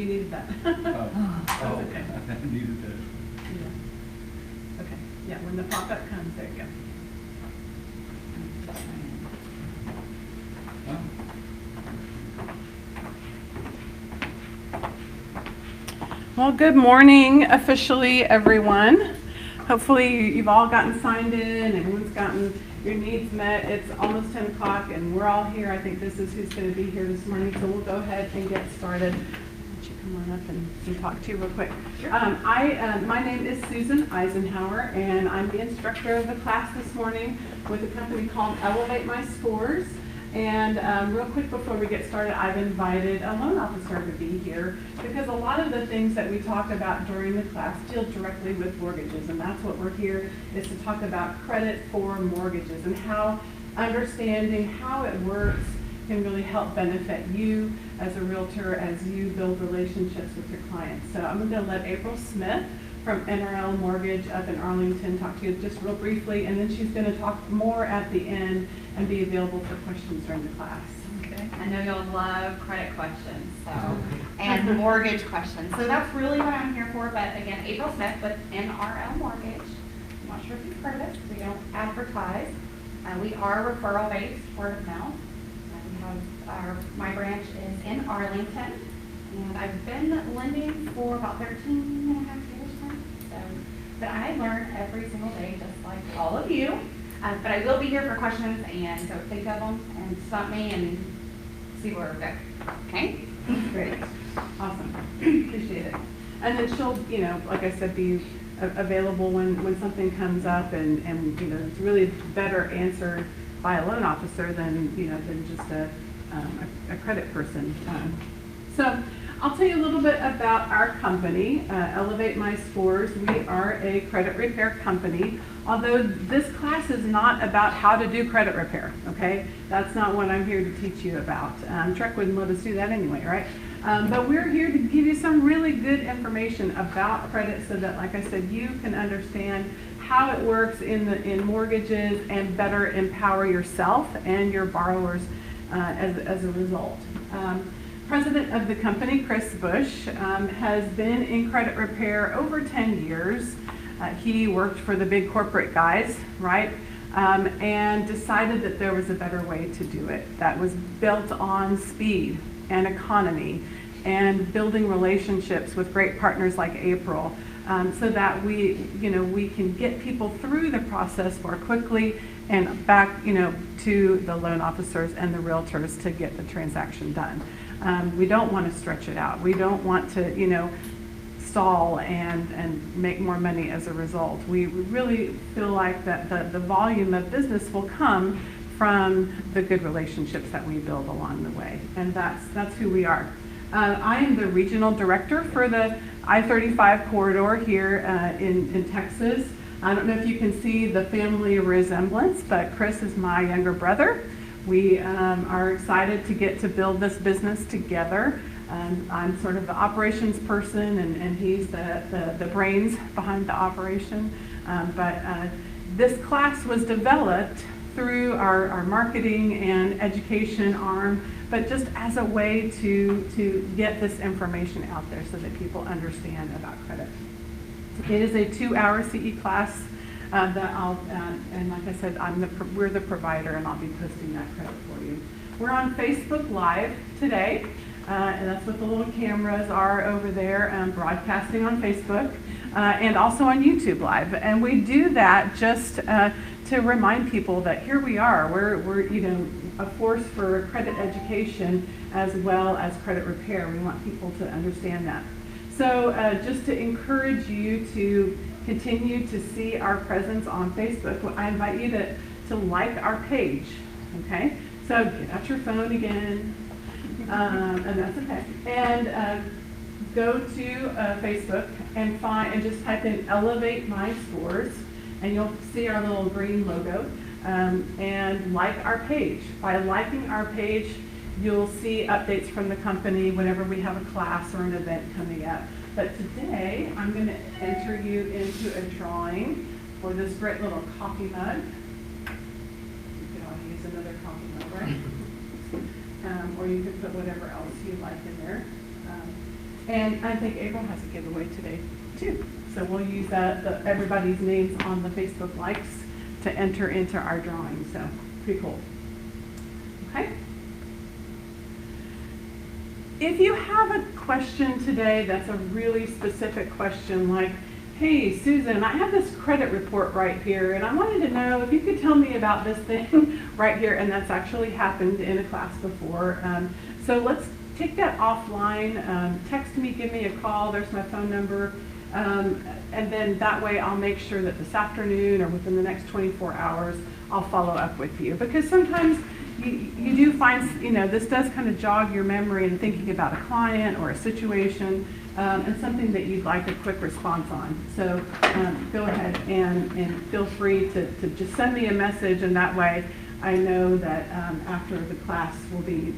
you needed that. That's okay. I needed that. Yeah. Okay. Yeah, when the pop-up comes, there you go. Well, good morning officially, everyone. Hopefully you've all gotten signed in, everyone's gotten your needs met. It's almost 10 o'clock and we're all here. I think this is who's going to be here this morning, so we'll go ahead and get started. Why don't you come on up and talk to you real quick. Sure. My name is Susan Eisenhower, and I'm the instructor of the class this morning with a company called Elevate My Scores. And real quick before we get started, I've invited a loan officer to be here because a lot of the things that we talk about during the class deal directly with mortgages, and that's what we're here is to talk about credit for mortgages and how understanding how it works can really help benefit you as a realtor as you build relationships with your clients. So I'm going to let April Smith from NRL Mortgage up in Arlington talk to you just real briefly, and then she's going to talk more at the end and be available for questions during the class. Okay. I know you'll love credit questions, and mortgage questions. So that's really what I'm here for. But again, April Smith with NRL Mortgage. I'm not sure if you've heard of us. We don't advertise. We are referral based, word of mouth. We have my branch is in Arlington, and I've been lending for about 13 and a half years now. But I learn every single day, just like all of you. But I will be here for questions, and so think of them and stop me and see where we go. Okay? Great. Awesome. Appreciate it. And then she'll, like I said, be available when something comes up, and it's really better answered by a loan officer than just a credit person. So I'll tell you a little bit about our company, Elevate My Scores. We are a credit repair company, although this class is not about how to do credit repair, okay? That's not what I'm here to teach you about. Trek wouldn't let us do that anyway, right? But we're here to give you some really good information about credit so that, like I said, you can understand how it works in mortgages and better empower yourself and your borrowers as a result. President of the company, Chris Bush, has been in credit repair over 10 years. He worked for the big corporate guys, right? And decided that there was a better way to do it that was built on speed and economy and building relationships with great partners like April, so that we can get people through the process more quickly and back, to the loan officers and the realtors to get the transaction done. We don't want to stretch it out. We don't want to, stall and make more money as a result. We really feel like that the volume of business will come from the good relationships that we build along the way, and that's who we are. I am the regional director for the I-35 corridor here in Texas. I don't know if you can see the family resemblance, but Chris is my younger brother. We are excited to get to build this business together. I'm sort of the operations person, and he's the brains behind the operation. But this class was developed through our marketing and education arm, but just as a way to get this information out there so that people understand about credit. It is a 2-hour CE class that and like I said, we're the provider, and I'll be posting that credit for you. We're on Facebook Live today, and that's what the little cameras are over there, broadcasting on Facebook, and also on YouTube Live. And we do that just to remind people that here we are. We're a force for credit education as well as credit repair. We want people to understand that. So just to encourage you to continue to see our presence on Facebook, I invite you to like our page, okay? So get out your phone again, and that's okay. And go to Facebook and just type in Elevate My Scores, and you'll see our little green logo, and like our page. By liking our page, you'll see updates from the company whenever we have a class or an event coming up. But today, I'm going to enter you into a drawing for this great little coffee mug. You can all use another coffee mug, right? Or you could put whatever else you like in there. And I think April has a giveaway today too. So we'll use everybody's names on the Facebook likes to enter into our drawing. So pretty cool. Okay. If you have a question today that's a really specific question, like, hey, Susan, I have this credit report right here, and I wanted to know if you could tell me about this thing right here, and that's actually happened in a class before. So let's take that offline. Text me, give me a call. There's my phone number. And then that way I'll make sure that this afternoon or within the next 24 hours, I'll follow up with you. Because sometimes you do find, this does kind of jog your memory in thinking about a client or a situation and something that you'd like a quick response on. So go ahead and feel free to just send me a message, and that way I know that after the class we'll be,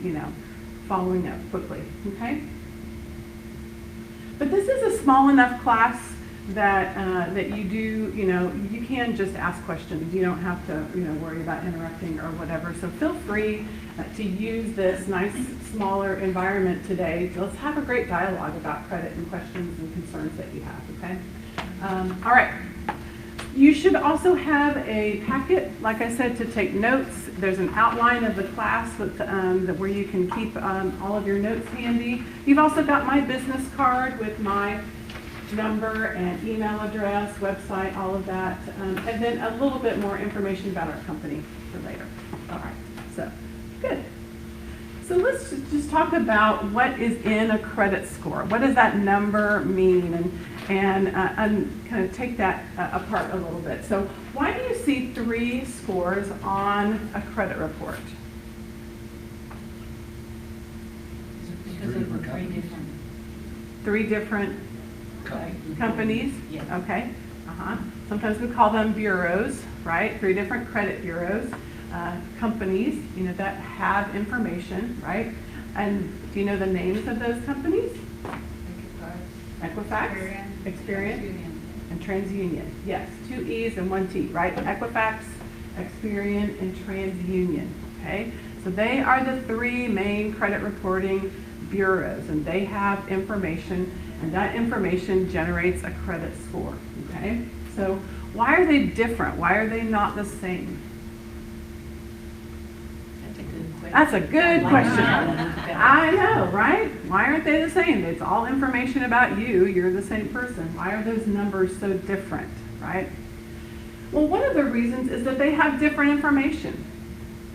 following up quickly, okay? But this is a small enough class that that you do, you can just ask questions. You don't have to, worry about interrupting or whatever. So feel free to use this nice, smaller environment today. Let's have a great dialogue about credit and questions and concerns that you have, okay? All right. You should also have a packet, like I said, to take notes. There's an outline of the class with, where you can keep all of your notes handy. You've also got my business card with my number and email address, website, all of that, and then a little bit more information about our company for later. All right, so good. So let's just talk about what is in a credit score. What does that number mean? And kind of take that apart a little bit. So why do you see 3 scores on a credit report? Because of the 3 different. 3 different companies? Yes. Okay. Sometimes we call them bureaus, right? 3 different credit bureaus, companies, that have information, right? And do you know the names of those companies? Equifax, Experian, and TransUnion. Yes, 2 E's and 1 T, right? Equifax, Experian, and TransUnion. Okay, so they are the 3 main credit reporting bureaus, and they have information, and that information generates a credit score. Okay, so why are they different? Why are they not the same? That's a good question. I know, right? Why aren't they the same? It's all information about you. You're the same person. Why are those numbers so different, right? Well, one of the reasons is that they have different information,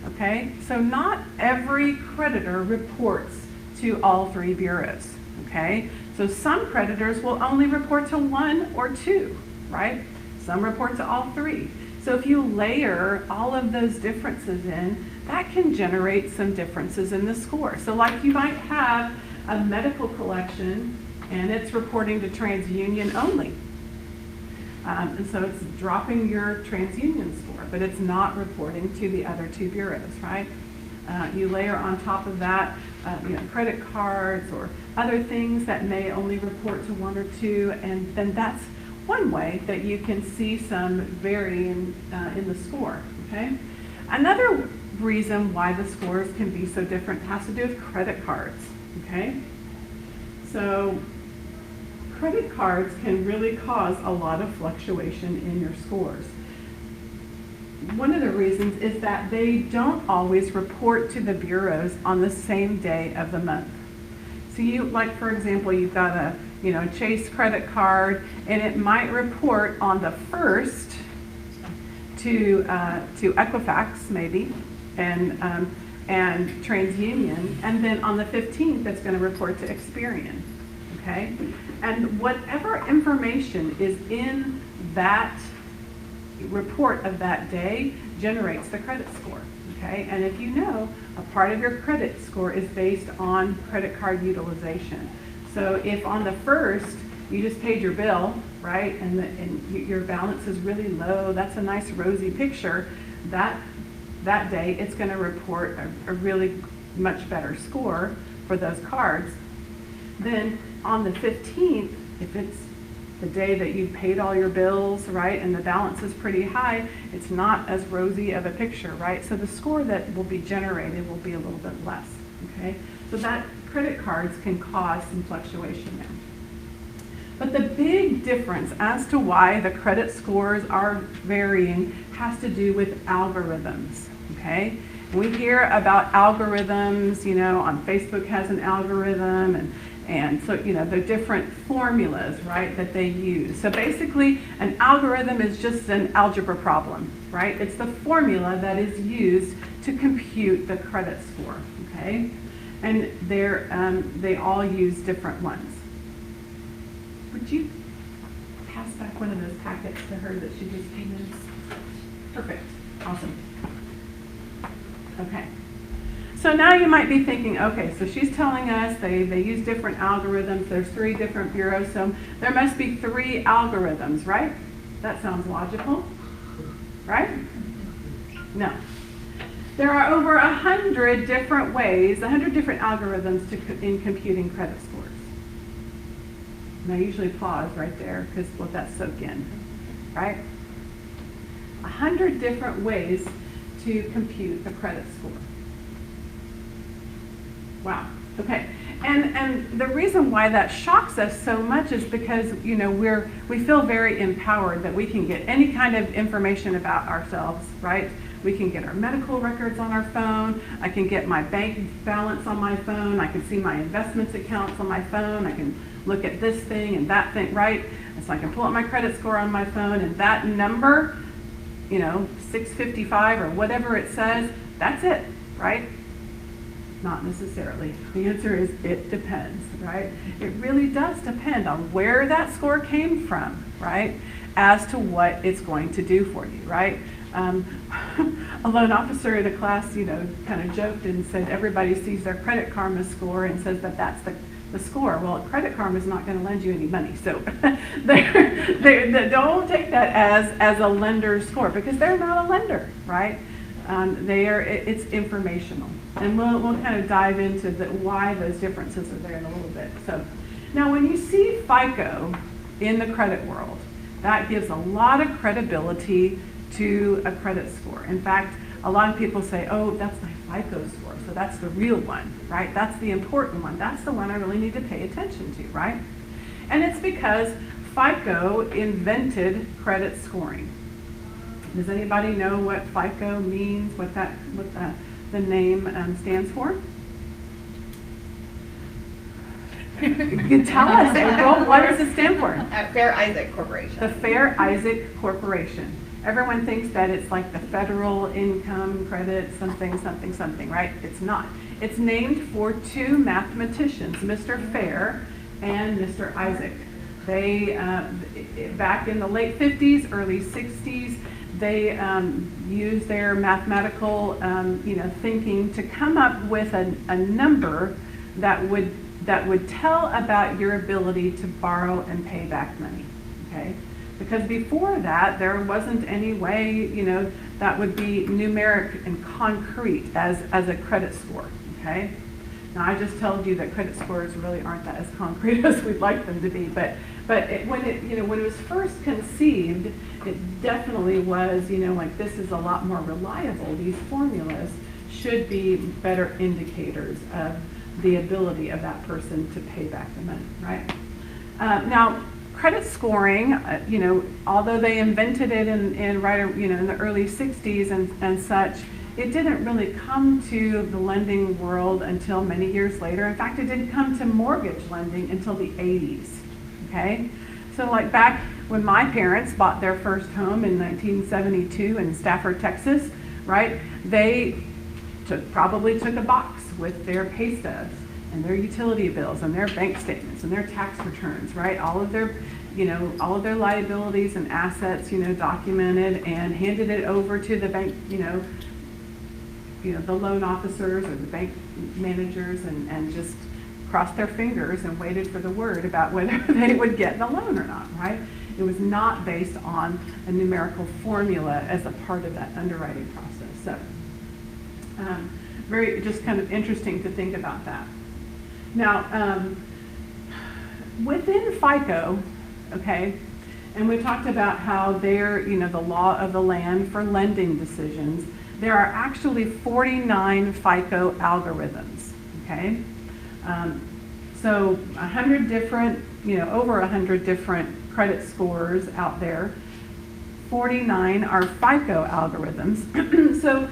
okay? So not every creditor reports to all 3 bureaus, okay? So some creditors will only report to 1 or 2, right? Some report to all 3. So if you layer all of those differences in, that can generate some differences in the score. So like you might have a medical collection and it's reporting to TransUnion only. And so it's dropping your TransUnion score, but it's not reporting to the other 2 bureaus, right? You layer on top of that, credit cards or other things that may only report to 1 or 2, and then that's one way that you can see some varying in the score, okay? Another reason why the scores can be so different has to do with credit cards, okay? So credit cards can really cause a lot of fluctuation in your scores. One of the reasons is that they don't always report to the bureaus on the same day of the month. So you, like for example, you've got a Chase credit card, and it might report on the 1st to Equifax maybe, and TransUnion, and then on the 15th it's going to report to Experian, okay? And whatever information is in that report of that day generates the credit score, okay? And if you know, a part of your credit score is based on credit card utilization. So if on the 1st you just paid your bill, right, and your balance is really low, that's a nice rosy picture, that day it's going to report a really much better score for those cards. Then on the 15th, if it's the day that you paid all your bills, right, and the balance is pretty high, it's not as rosy of a picture, right? So the score that will be generated will be a little bit less, okay? So that credit cards can cause some fluctuation there. But the big difference as to why the credit scores are varying has to do with algorithms, okay? We hear about algorithms, you know, on Facebook has an algorithm, and so, you know, the different formulas, right, that they use. So basically, an algorithm is just an algebra problem, right? It's the formula that is used to compute the credit score, okay? And they all use different ones. Would you pass back one of those packets to her that she just came in? Perfect. Awesome. Okay. So now you might be thinking, okay, so she's telling us they use different algorithms. There's 3 different bureaus, so there must be 3 algorithms, right? That sounds logical, right? No. There are over 100 different ways, 100 different algorithms in computing credit scores. And I usually pause right there because let that soak in, right? 100 different ways to compute a credit score. Wow. Okay. And the reason why that shocks us so much is because, you know, we feel very empowered that we can get any kind of information about ourselves, right? We can get our medical records on our phone. I can get my bank balance on my phone. I can see my investments accounts on my phone. I can look at this thing and that thing, right? And so I can pull up my credit score on my phone, and that number, you know, 655 or whatever it says, that's it, right? Not necessarily. The answer is it depends, right? It really does depend on where that score came from, right? As to what it's going to do for you, right? A loan officer in a class, you know, kind of joked and said everybody sees their Credit Karma score and says that that's the score. Well, Credit Karma is not going to lend you any money, so they don't take that as a lender's score because they're not a lender, right? It's informational, and we'll kind of dive into why those differences are there in a little bit. So now when you see FICO in the credit world, that gives a lot of credibility to a credit score. In fact, a lot of people say, oh, that's my FICO score, so that's the real one, right? That's the important one. That's the one I really need to pay attention to, right? And it's because FICO invented credit scoring. Does anybody know what FICO means, what the name stands for? You can tell us, April, what does it stand for? Fair Isaac Corporation. The Fair Isaac Corporation. Everyone thinks that it's like the federal income credit, something, right? It's not. It's named for 2 mathematicians, Mr. Fair and Mr. Isaac. They, back in the late 50s, early 60s, they used their mathematical, thinking to come up with a number that would tell about your ability to borrow and pay back money, okay? Because before that, there wasn't any way, you know, that would be numeric and concrete as a credit score, okay? Now, I just told you that credit scores really aren't that as concrete as we'd like them to be, but when it was first conceived, it definitely was, you know, like this is a lot more reliable. These formulas should be better indicators of the ability of that person to pay back the money, right? Now, credit scoring, although they invented it in the early 60s and such, it didn't really come to the lending world until many years later. In fact, it didn't come to mortgage lending until the 80s, okay? So like back when my parents bought their first home in 1972 in Stafford, Texas, right? They probably took a box with their pay stubs and their utility bills and their bank statements and their tax returns, right? All of their liabilities and assets, documented, and handed it over to the bank, the loan officers or the bank managers, and just crossed their fingers and waited for the word about whether they would get the loan or not, right? It was not based on a numerical formula as a part of that underwriting process. So, very just kind of interesting to think about that. Now, within FICO, okay, and we talked about how they're, the law of the land for lending decisions. There are actually 49 FICO algorithms, okay? So 100 different over 100 different credit scores out there. 49 are FICO algorithms. So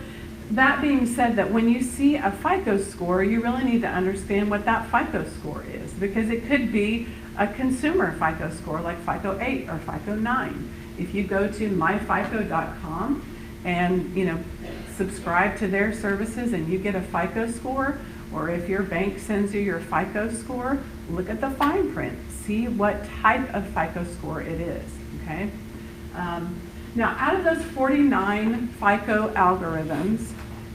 that being said, that when you see a FICO score, you really need to understand what that FICO score is, because it could be a consumer FICO score like FICO 8 or FICO 9. If you go to myfico.com and subscribe to their services and you get a FICO score, or if your bank sends you your FICO score, look at the fine print, see what type of FICO score it is, okay? Now, out of those 49 FICO algorithms,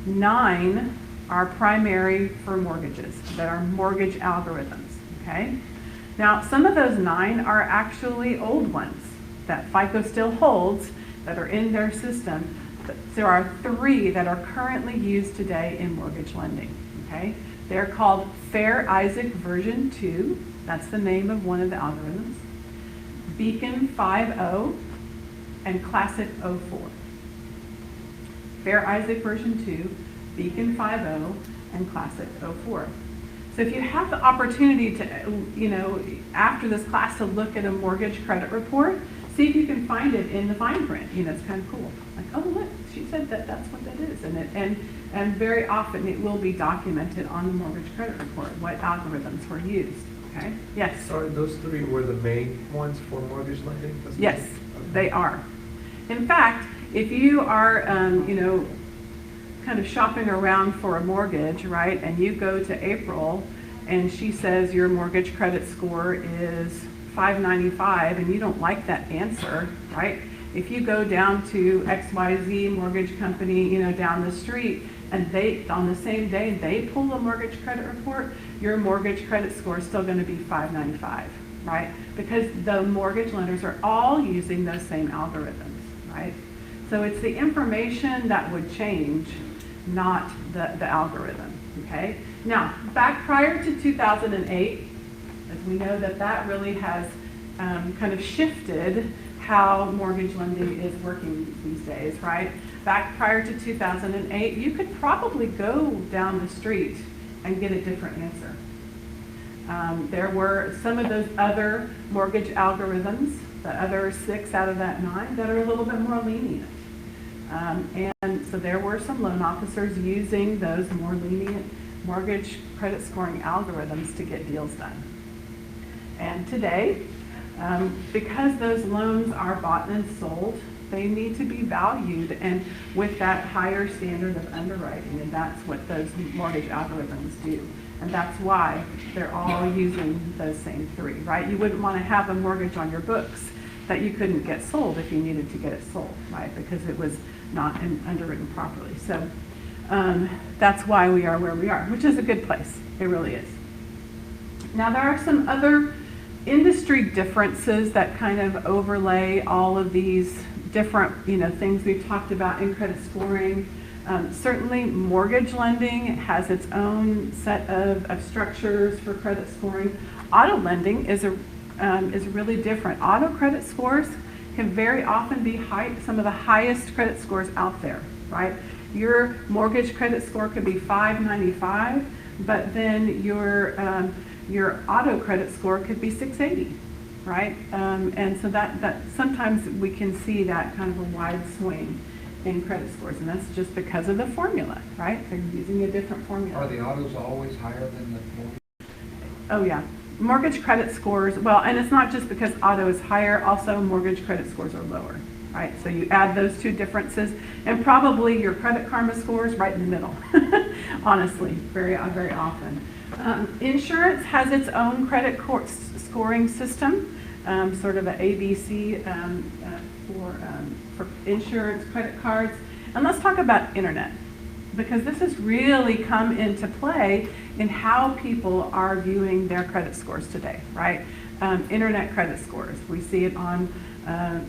9 are primary for mortgages, that are mortgage algorithms, okay? Now, some of those 9 are actually old ones that FICO still holds that are in their system. There are 3 that are currently used today in mortgage lending, okay? They're called Fair Isaac version 2, that's the name of one of the algorithms, Beacon 5.0, and Classic 04. Fair Isaac version 2, Beacon 5.0, and Classic 04. So if you have the opportunity to, after this class, to look at a mortgage credit report, see if you can find it in the fine print. It's kind of cool. Like, oh look, she said that's what that is, and very often it will be documented on the mortgage credit report what algorithms were used. Okay. Yes. Sorry, those 3 were the main ones for mortgage lending? Yes, they are. In fact, if you are, kind of shopping around for a mortgage, right, and you go to April and she says your mortgage credit score is 595 and you don't like that answer, right? If you go down to XYZ mortgage company, down the street, and they, on the same day, they pull a mortgage credit report, your mortgage credit score is still going to be 595, right? Because the mortgage lenders are all using those same algorithms, right? So it's the information that would change, not the algorithm, okay? Now, back prior to 2008, as we know that really has kind of shifted how mortgage lending is working these days, right? Back prior to 2008, you could probably go down the street and get a different answer. There were some of those other mortgage algorithms, the other 6 out of that 9, that are a little bit more lenient. And so there were some loan officers using those more lenient mortgage credit scoring algorithms to get deals done. And today, because those loans are bought and sold, they need to be valued and with that higher standard of underwriting, and that's what those mortgage algorithms do. And that's why they're all using those same 3, right? You wouldn't want to have a mortgage on your books that you couldn't get sold if you needed to get it sold, right? Because it was not underwritten properly. So that's why we are where we are, which is a good place. It really is. Now, there are some other industry differences that kind of overlay all of these different things we've talked about in credit scoring. Certainly mortgage lending has its own set of structures for credit scoring. Auto lending is really different. Auto credit scores can very often be some of the highest credit scores out there, right? Your mortgage credit score could be 595, but then your auto credit score could be 680, right? And so that sometimes we can see that kind of a wide swing in credit scores, and that's just because of the formula, right? They're using a different formula. Are the autos always higher than the mortgage? Oh yeah, mortgage credit scores, well, and it's not just because auto is higher, also mortgage credit scores are lower, right? So you add those 2 differences, and probably your Credit Karma score is right in the middle, honestly, very often. Insurance has its own credit scoring system, sort of an ABC for insurance, credit cards. And let's talk about internet, because this has really come into play in how people are viewing their credit scores today, right? Internet credit scores. We see it on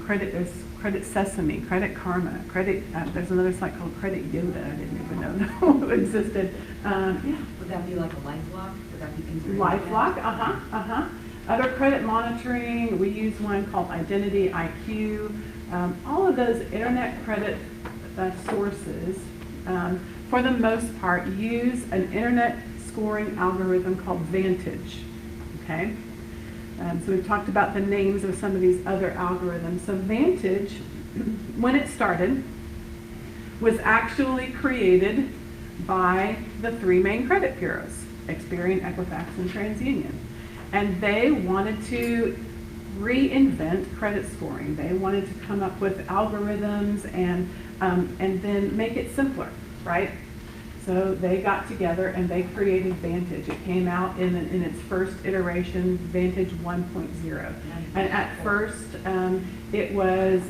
Credit Sesame, Credit Karma, there's another site called Credit Yoda. I didn't even know that existed. Yeah. Would that be like a LifeLock? Would that be considered? LifeLock, Other credit monitoring, we use one called Identity IQ. All of those internet credit sources, for the most part, use an internet scoring algorithm called Vantage, okay? So we've talked about the names of some of these other algorithms. So Vantage, when it started, was actually created by the three main credit bureaus, Experian, Equifax, and TransUnion. And they wanted to reinvent credit scoring. They wanted to come up with algorithms and then make it simpler, right? So they got together and they created Vantage. It came out in its first iteration, Vantage 1.0. And at first, it was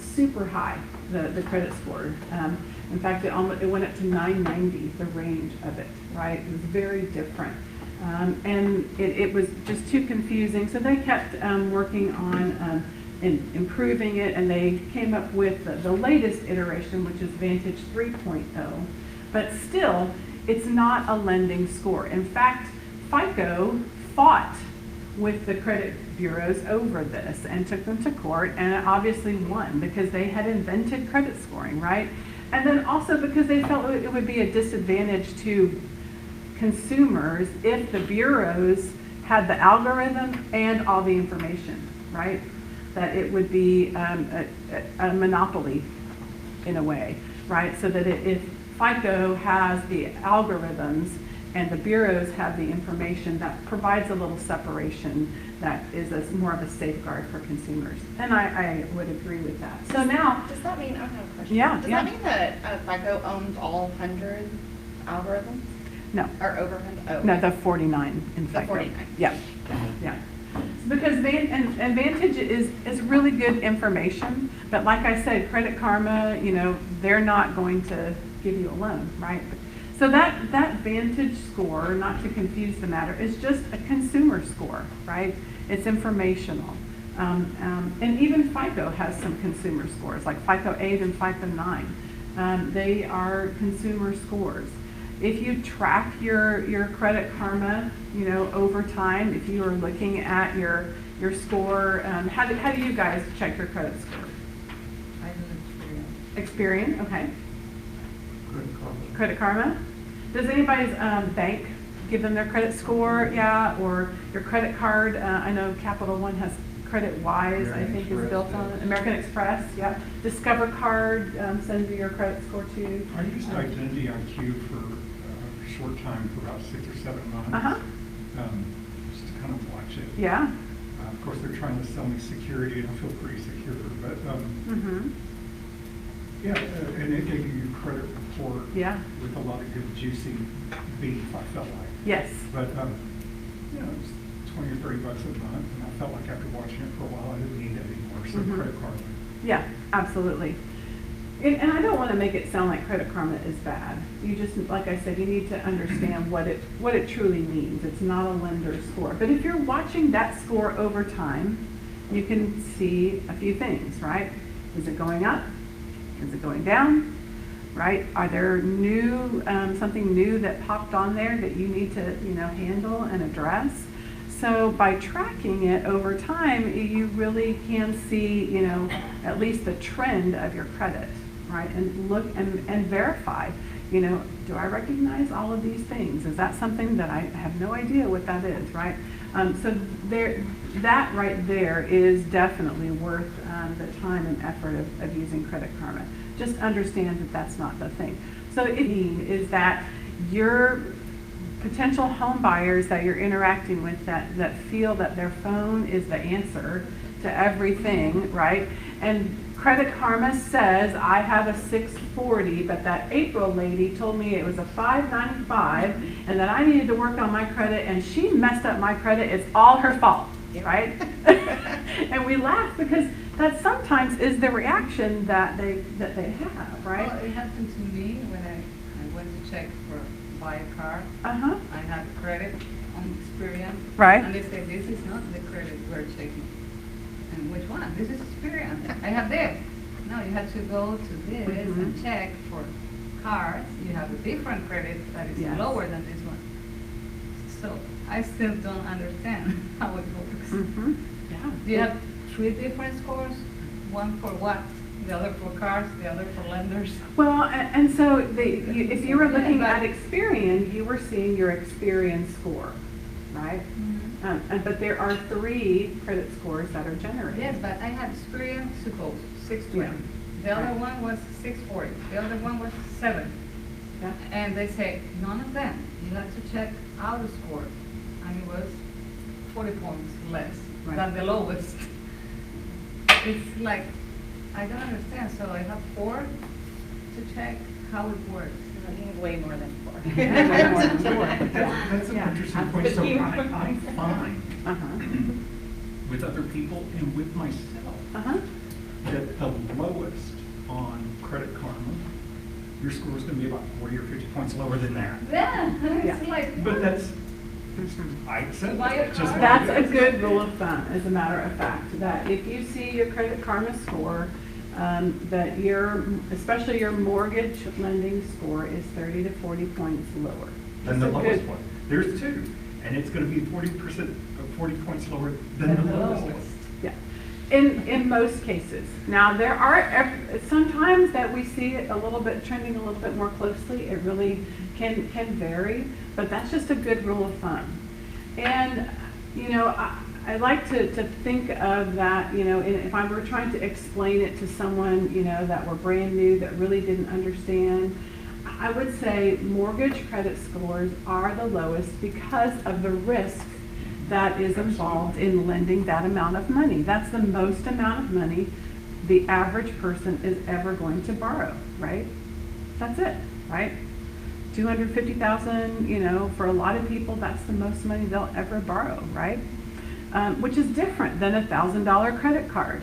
super high, the credit score. In fact, it went up to 990, the range of it, right? It was very different. And it was just too confusing, so they kept working on improving it, and they came up with the latest iteration, which is Vantage 3.0. But still, it's not a lending score. In fact, FICO fought with the credit bureaus over this and took them to court, and obviously won because they had invented credit scoring, right? And then also because they felt it would be a disadvantage to consumers if the bureaus had the algorithm and all the information, right? That it would be a monopoly in a way, right? So that if FICO has the algorithms and the bureaus have the information, that provides a little separation that is more of a safeguard for consumers. And I would agree with that. So now, Does that mean, I have a question. Yeah, Does yeah. that mean that FICO owns all 100 algorithms? no, Or over 100? Oh. no, the 49 in The FICO. 49. Yeah, yeah. Because Vantage is really good information, but like I said, Credit Karma, they're not going to give you a loan, right? So that Vantage score, not to confuse the matter, is just a consumer score, right? It's informational. And even FICO has some consumer scores, like FICO 8 and FICO 9. They are consumer scores. If you track your Credit Karma, over time, if you are looking at your score, how do you guys check your credit score? I do Experian, okay. Credit Karma. Credit Karma. Does anybody's bank give them their credit score? Yeah, or your credit card? I know Capital One has Credit Wise, I think, is built on it. American Express, yeah. Discover Card sends you your credit score too. I used Identity IQ for a short time, for about 6 or 7 months. Just to kind of watch it. Yeah. Of course, they're trying to sell me security, and I feel pretty secure. But yeah, and it gave you your credit report Yeah. with a lot of good juicy beef, I felt like. Yes. But it's 20 or 30 bucks a month, and I felt like after watching it for a while, I didn't need it anymore. So Credit Karma. Yeah, absolutely. And I don't want to make it sound like Credit Karma is bad. You just, like I said, you need to understand what it truly means. It's not a lender score. But if you're watching that score over time, you can see a few things, right? Is it going up? Is it going down? Right? Are there something new that popped on there that you need to, handle and address? So by tracking it over time, you really can see, at least the trend of your credit, right? And look and verify, do I recognize all of these things? Is that something that I have no idea what that is, right? So that right there is definitely worth the time and effort of using Credit Karma. Just understand that that's not the thing. So it is that your potential home buyers that you're interacting with that feel that their phone is the answer to everything, right? And Credit Karma says I have a 640, but that April lady told me it was a 595 and that I needed to work on my credit, and she messed up my credit. It's all her fault, right? And we laugh because that sometimes is the reaction that they have, right? Well, it happened to me when I went to check for buy a car. I had credit on Experian. Right. And they said, this is not the credit we're checking. And which one? This is Experian. I have this. No, you have to go to this and check for cars. You have a different credit that is lower than this one. So I still don't understand how it works. Yeah. Do you have 3 different scores? One for what? The other for cars, the other for lenders? Well, and so if you were looking at Experian, you were seeing your Experian score, right? But there are 3 credit scores that are generated. Yes, but I had Experian, suppose, 620. The other Right. one was 640. The other one was 7. Yeah. And they say, none of them. You have to check our score. And it was 40 points less Right. than the lowest. It's like, I don't understand. So I have 4 to check how it works. You need way more than 4. Way more than 4. That's an Yeah. interesting point. So I find Uh-huh. with other people and with myself Uh-huh. that the lowest on Credit Karma, your score is going to be about 40 or 50 points lower than that. Yeah, it's Yeah. like, But that's, I accept Buy a it. Just car. That's a good rule of thumb, as a matter of fact, that if you see your Credit Karma score, that especially your mortgage lending score is 30 to 40 points lower. Than the That's a lowest good- one. There's 2, and it's going to be 40 points lower than the lowest one. Yeah, in most cases. Now, there are sometimes that we see it a little bit trending a little bit more closely. It really can vary, but that's just a good rule of thumb. And, you know, I like to think of that, you know, if I were trying to explain it to someone, you know, that were brand new, that really didn't understand, I would say mortgage credit scores are the lowest because of the risk that is involved in lending that amount of money. That's the most amount of money the average person is ever going to borrow, right? That's it, right? 250,000, you know, for a lot of people, that's the most money they'll ever borrow, right? Which is different than a $1,000 credit card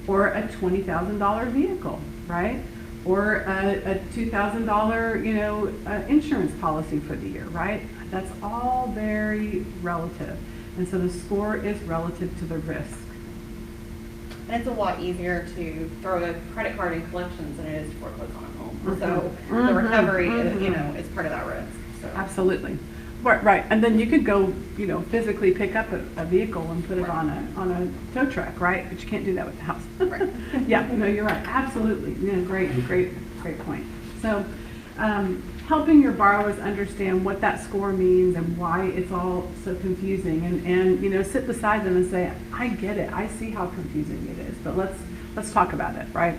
or a $20,000 vehicle, right? Or a $2,000, you know, insurance policy for the year, right? That's all very relative. And so the score is relative to the risk. And it's a lot easier to throw a credit card in collections than it is to foreclose on a home. So the Mhm. recovery, Mhm. you know, is part of that risk. So. Absolutely. Right, and then you could go, you know, physically pick up a vehicle and put it on a tow truck, right? But you can't do that with the house. Right. Yeah, no, you're right, absolutely, you know, great point. So, helping your borrowers understand what that score means and why it's all so confusing, and you know, sit beside them and say, I get it, I see how confusing it is, but let's talk about it, right?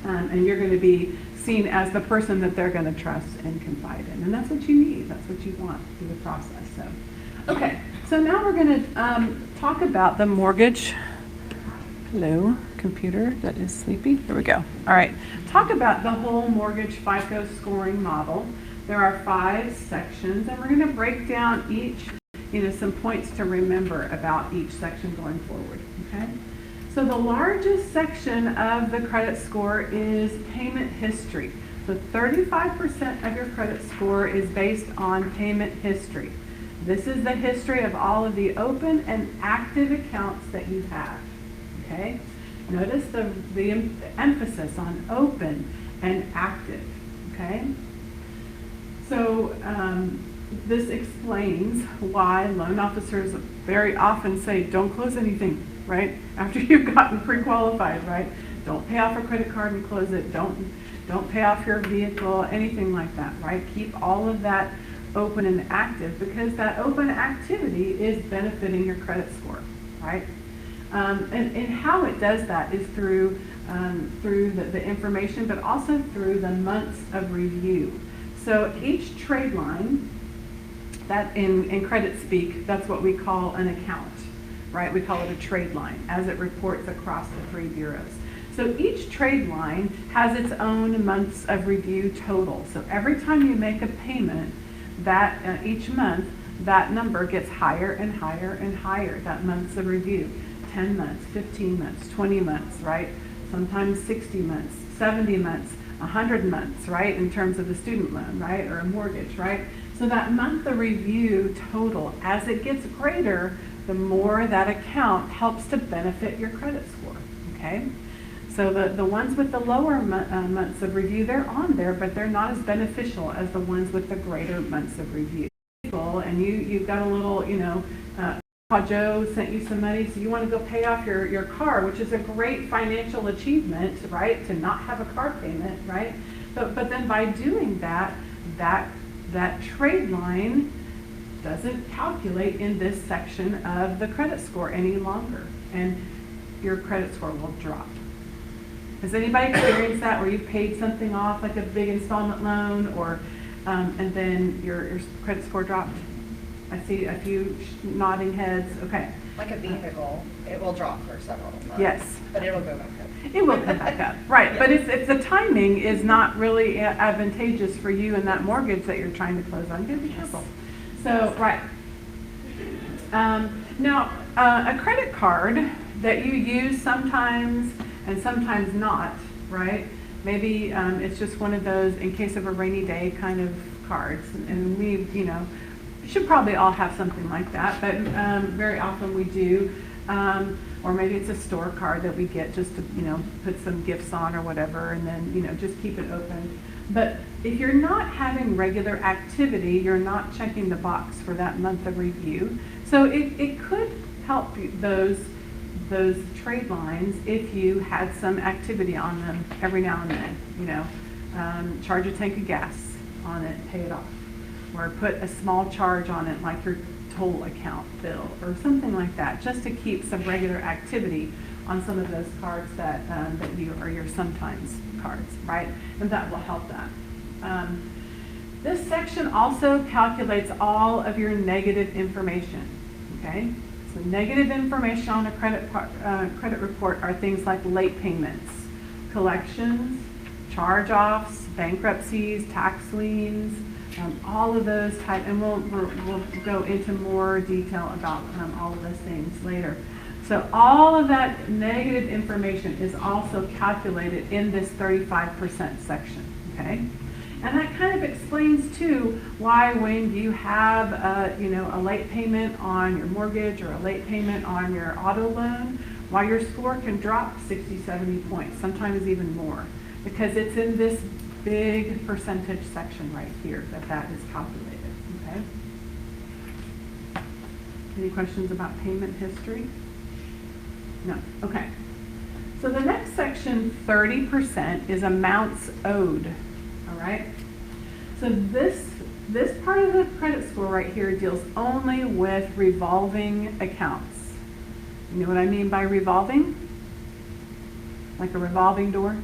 And you're going to be seen as the person that they're going to trust and confide in. And that's what you need. That's what you want through the process. So, okay. So now we're going to talk about the mortgage. Hello, computer that is sleepy. Here we go. All right. Talk about the whole mortgage FICO scoring model. There are 5 sections, and we're going to break down each, you know, some points to remember about each section going forward. Okay. So the largest section of the credit score is payment history. So 35% of your credit score is based on payment history. This is the history of all of the open and active accounts that you have. Okay? Notice the emphasis on open and active. Okay? So this explains why loan officers very often say, don't close anything, right? After you've gotten pre-qualified, right? Don't pay off a credit card and close it. Don't pay off your vehicle, anything like that, right? Keep all of that open and active, because that open activity is benefiting your credit score, right? And how it does that is through the information, but also through the months of review. So each trade line, that in credit speak, that's what we call an account, right? We call it a trade line as it reports across the 3 bureaus. So each trade line has its own months of review total. So every time you make a payment, that each month, that number gets higher and higher and higher, that months of review. 10 months, 15 months, 20 months, right? Sometimes 60 months, 70 months, 100 months, right? In terms of a student loan, right? Or a mortgage, right? So that month of review total, as it gets greater, the more that account helps to benefit your credit score, okay? So the ones with the lower months of review, they're on there, but they're not as beneficial as the ones with the greater months of review. And you've got a little, you know, Joe sent you some money, so you want to go pay off your car, which is a great financial achievement, right? To not have a car payment, right? But then by doing that trade line doesn't calculate in this section of the credit score any longer, and your credit score will drop. Has anybody experienced that where you've paid something off, like a big installment loan, or and then your credit score dropped? I see a few nodding heads. Okay. Like a vehicle, it will drop for several months. Yes. But it'll go back up. It will come back up, right? But if the timing is not really advantageous for you and that mortgage that you're trying to close on, you gotta be careful. So, right. Now, a credit card that you use sometimes and sometimes not, right? Maybe it's just one of those in case of a rainy day kind of cards, and we, should probably all have something like that, but very often we do. Or maybe it's a store card that we get just to, put some gifts on or whatever, and then, just keep it open. But if you're not having regular activity, you're not checking the box for that month of review. So it could help those trade lines if you had some activity on them every now and then, charge a tank of gas on it, pay it off. Or put a small charge on it like your toll account bill or something like that, just to keep some regular activity on some of those cards that you are your sometimes cards, right? And that will help that. This section also calculates all of your negative information, okay? So negative information on a credit report are things like late payments, collections, charge-offs, bankruptcies, tax liens, all of those type, and we'll go into more detail about all of those things later. So all of that negative information is also calculated in this 35% section, okay? And that kind of explains too why when you have a late payment on your mortgage or a late payment on your auto loan, why your score can drop 60, 70 points, sometimes even more, because it's in this big percentage section right here that is calculated, okay? Any questions about payment history? No, okay. So the next section, 30%, is amounts owed, all right? So this part of the credit score right here deals only with revolving accounts. You know what I mean by revolving? Like a revolving door?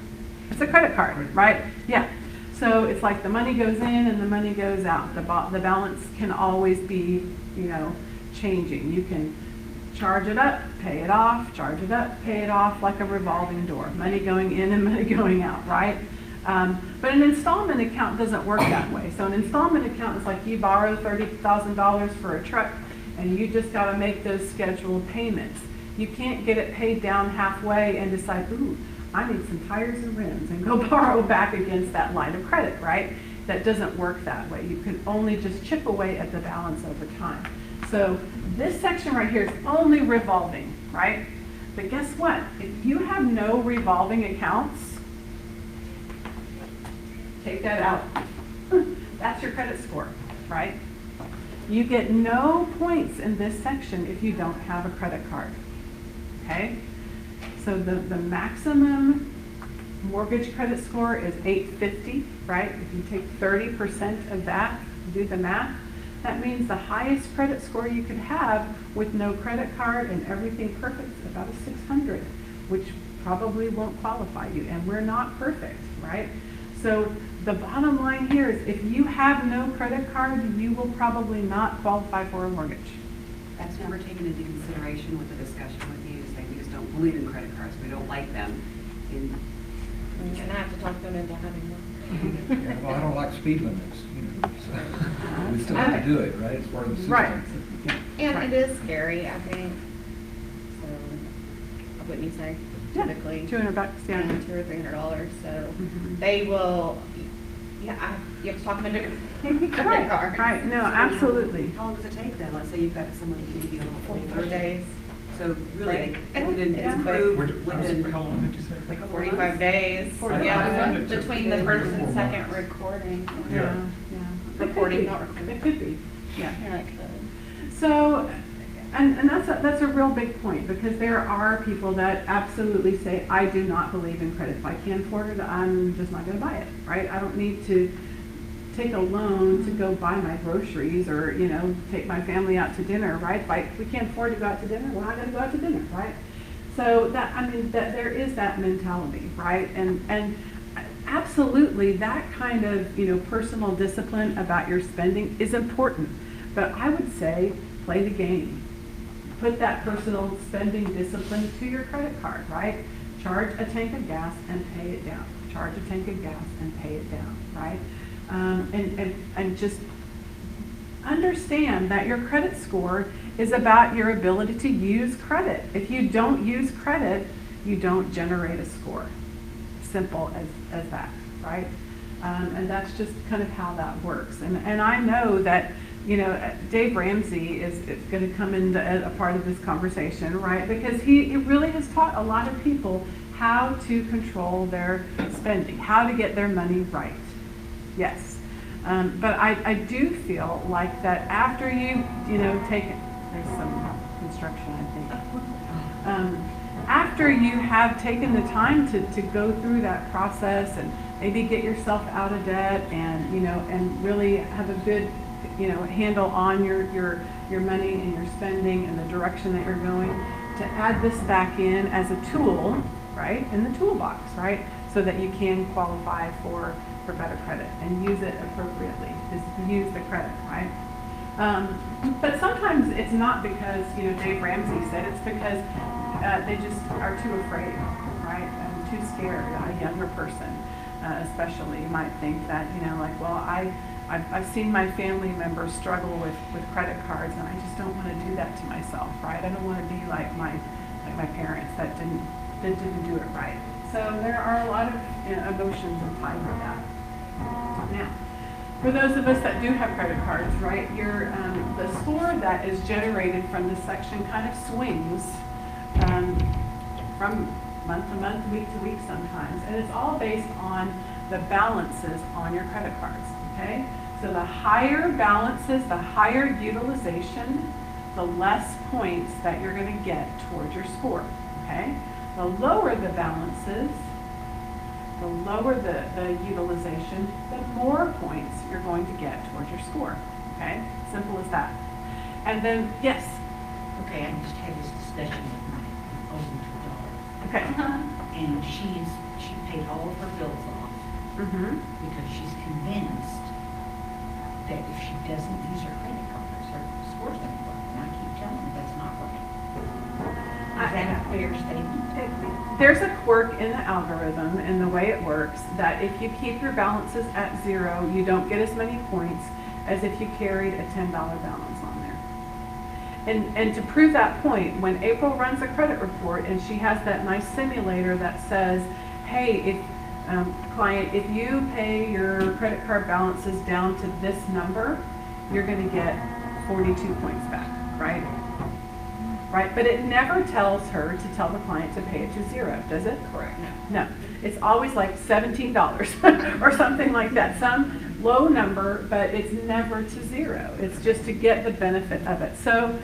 It's a credit card, right? Yeah. So it's like the money goes in and the money goes out. The balance can always be, changing. You can charge it up, pay it off, charge it up, pay it off, like a revolving door. Money going in and money going out, right? But an installment account doesn't work that way. So an installment account is like you borrow $30,000 for a truck and you just got to make those scheduled payments. You can't get it paid down halfway and decide, ooh, I need some tires and rims, and go borrow back against that line of credit, right? That doesn't work that way. You can only just chip away at the balance over time. So this section right here is only revolving, right? But guess what? If you have no revolving accounts, take that out. That's your credit score, right? You get no points in this section if you don't have a credit card, okay? So the maximum mortgage credit score is 850, right? If you take 30% of that, do the math, that means the highest credit score you could have with no credit card and everything perfect is about a 600, which probably won't qualify you, and we're not perfect, right? So the bottom line here is if you have no credit card, you will probably not qualify for a mortgage. That's never taken into consideration with the discussion with you, saying we just don't believe in credit cards, we don't like them. You're gonna have to talk them into having one. Yeah, well, I don't like speed limits, so we still have to do it, right? It's part of the system. Right. And Right. it is scary, I think. So, wouldn't you say? Yeah, Typically, $200, yeah. $200 or $300. So Mhm. they will. You have to talk them into credit Right, cards. right, no, absolutely. How long does it take then? Let's say you've got somebody maybe on a 44 days. So really, Right. they wouldn't Yeah. improve How long did you say? Like 45 days. 45. Yeah, Days. between the first and second recording. Yeah, yeah. Recording, not recording. It could be, yeah. Yeah, it could. So, and that's a real big point, because there are people that absolutely say, I do not believe in credit. If I can't afford it, I'm just not going to buy it, right? I don't need to take a loan to go buy my groceries or, you know, take my family out to dinner, right? Like, we can't afford to go out to dinner, we're not gonna go out to dinner, right? So that, I mean, that there is that mentality, right? And absolutely, that kind of, you know, personal discipline about your spending is important. But I would say, play the game. Put that personal spending discipline to your credit card, right? Charge a tank of gas and pay it down. Charge a tank of gas and pay it down, right? And just understand that your credit score is about your ability to use credit. If you don't use credit, you don't generate a score. Simple as that, right? And that's just kind of how that works. And I know that, you know, Dave Ramsey is going to come into a part of this conversation, right? Because he really has taught a lot of people how to control their spending, how to get their money right. Yes. But I do feel like that after you know, take it, there's some construction, I think. After you have taken the time to go through that process and maybe get yourself out of debt and, you know, and really have a good, you know, handle on your money and your spending and the direction that you're going, to add this back in as a tool, right, in the toolbox, right, so that you can qualify for better credit and use it appropriately, is use the credit, right? But sometimes it's not because, you know, Dave Ramsey said, it's because they just are too afraid, right, and too scared. A younger person especially might think that, you know, like, well, I've seen my family members struggle with credit cards, and I just don't want to do that to myself, right? I don't want to be like my parents that didn't do it right. So there are a lot of, you know, emotions tied with that. Now, for those of us that do have credit cards, right, your the score that is generated from this section kind of swings from month to month, week to week sometimes, and it's all based on the balances on your credit cards. Okay, so the higher balances, the higher utilization, the less points that you're going to get towards your score. Okay, the lower the balances, the lower the utilization, the more points you're going to get towards your score. Okay, simple as that. And then, yes. Okay, I just had this discussion with my older daughter. Okay. And she paid all of her bills off because she's convinced that if she doesn't use her credit cards, her score's going to go up. And I keep telling her that's not right. Is that a fair statement? There's a quirk in the algorithm and the way it works that if you keep your balances at 0, you don't get as many points as if you carried a $10 balance on there. And to prove that point, when April runs a credit report and she has that nice simulator that says, hey, if client, if you pay your credit card balances down to this number, you're going to get 42 points back, right? Right, but it never tells her to tell the client to pay it to 0, does it? Correct. No, it's always like $17 or something like that, some low number, but it's never to 0. It's just to get the benefit of it. So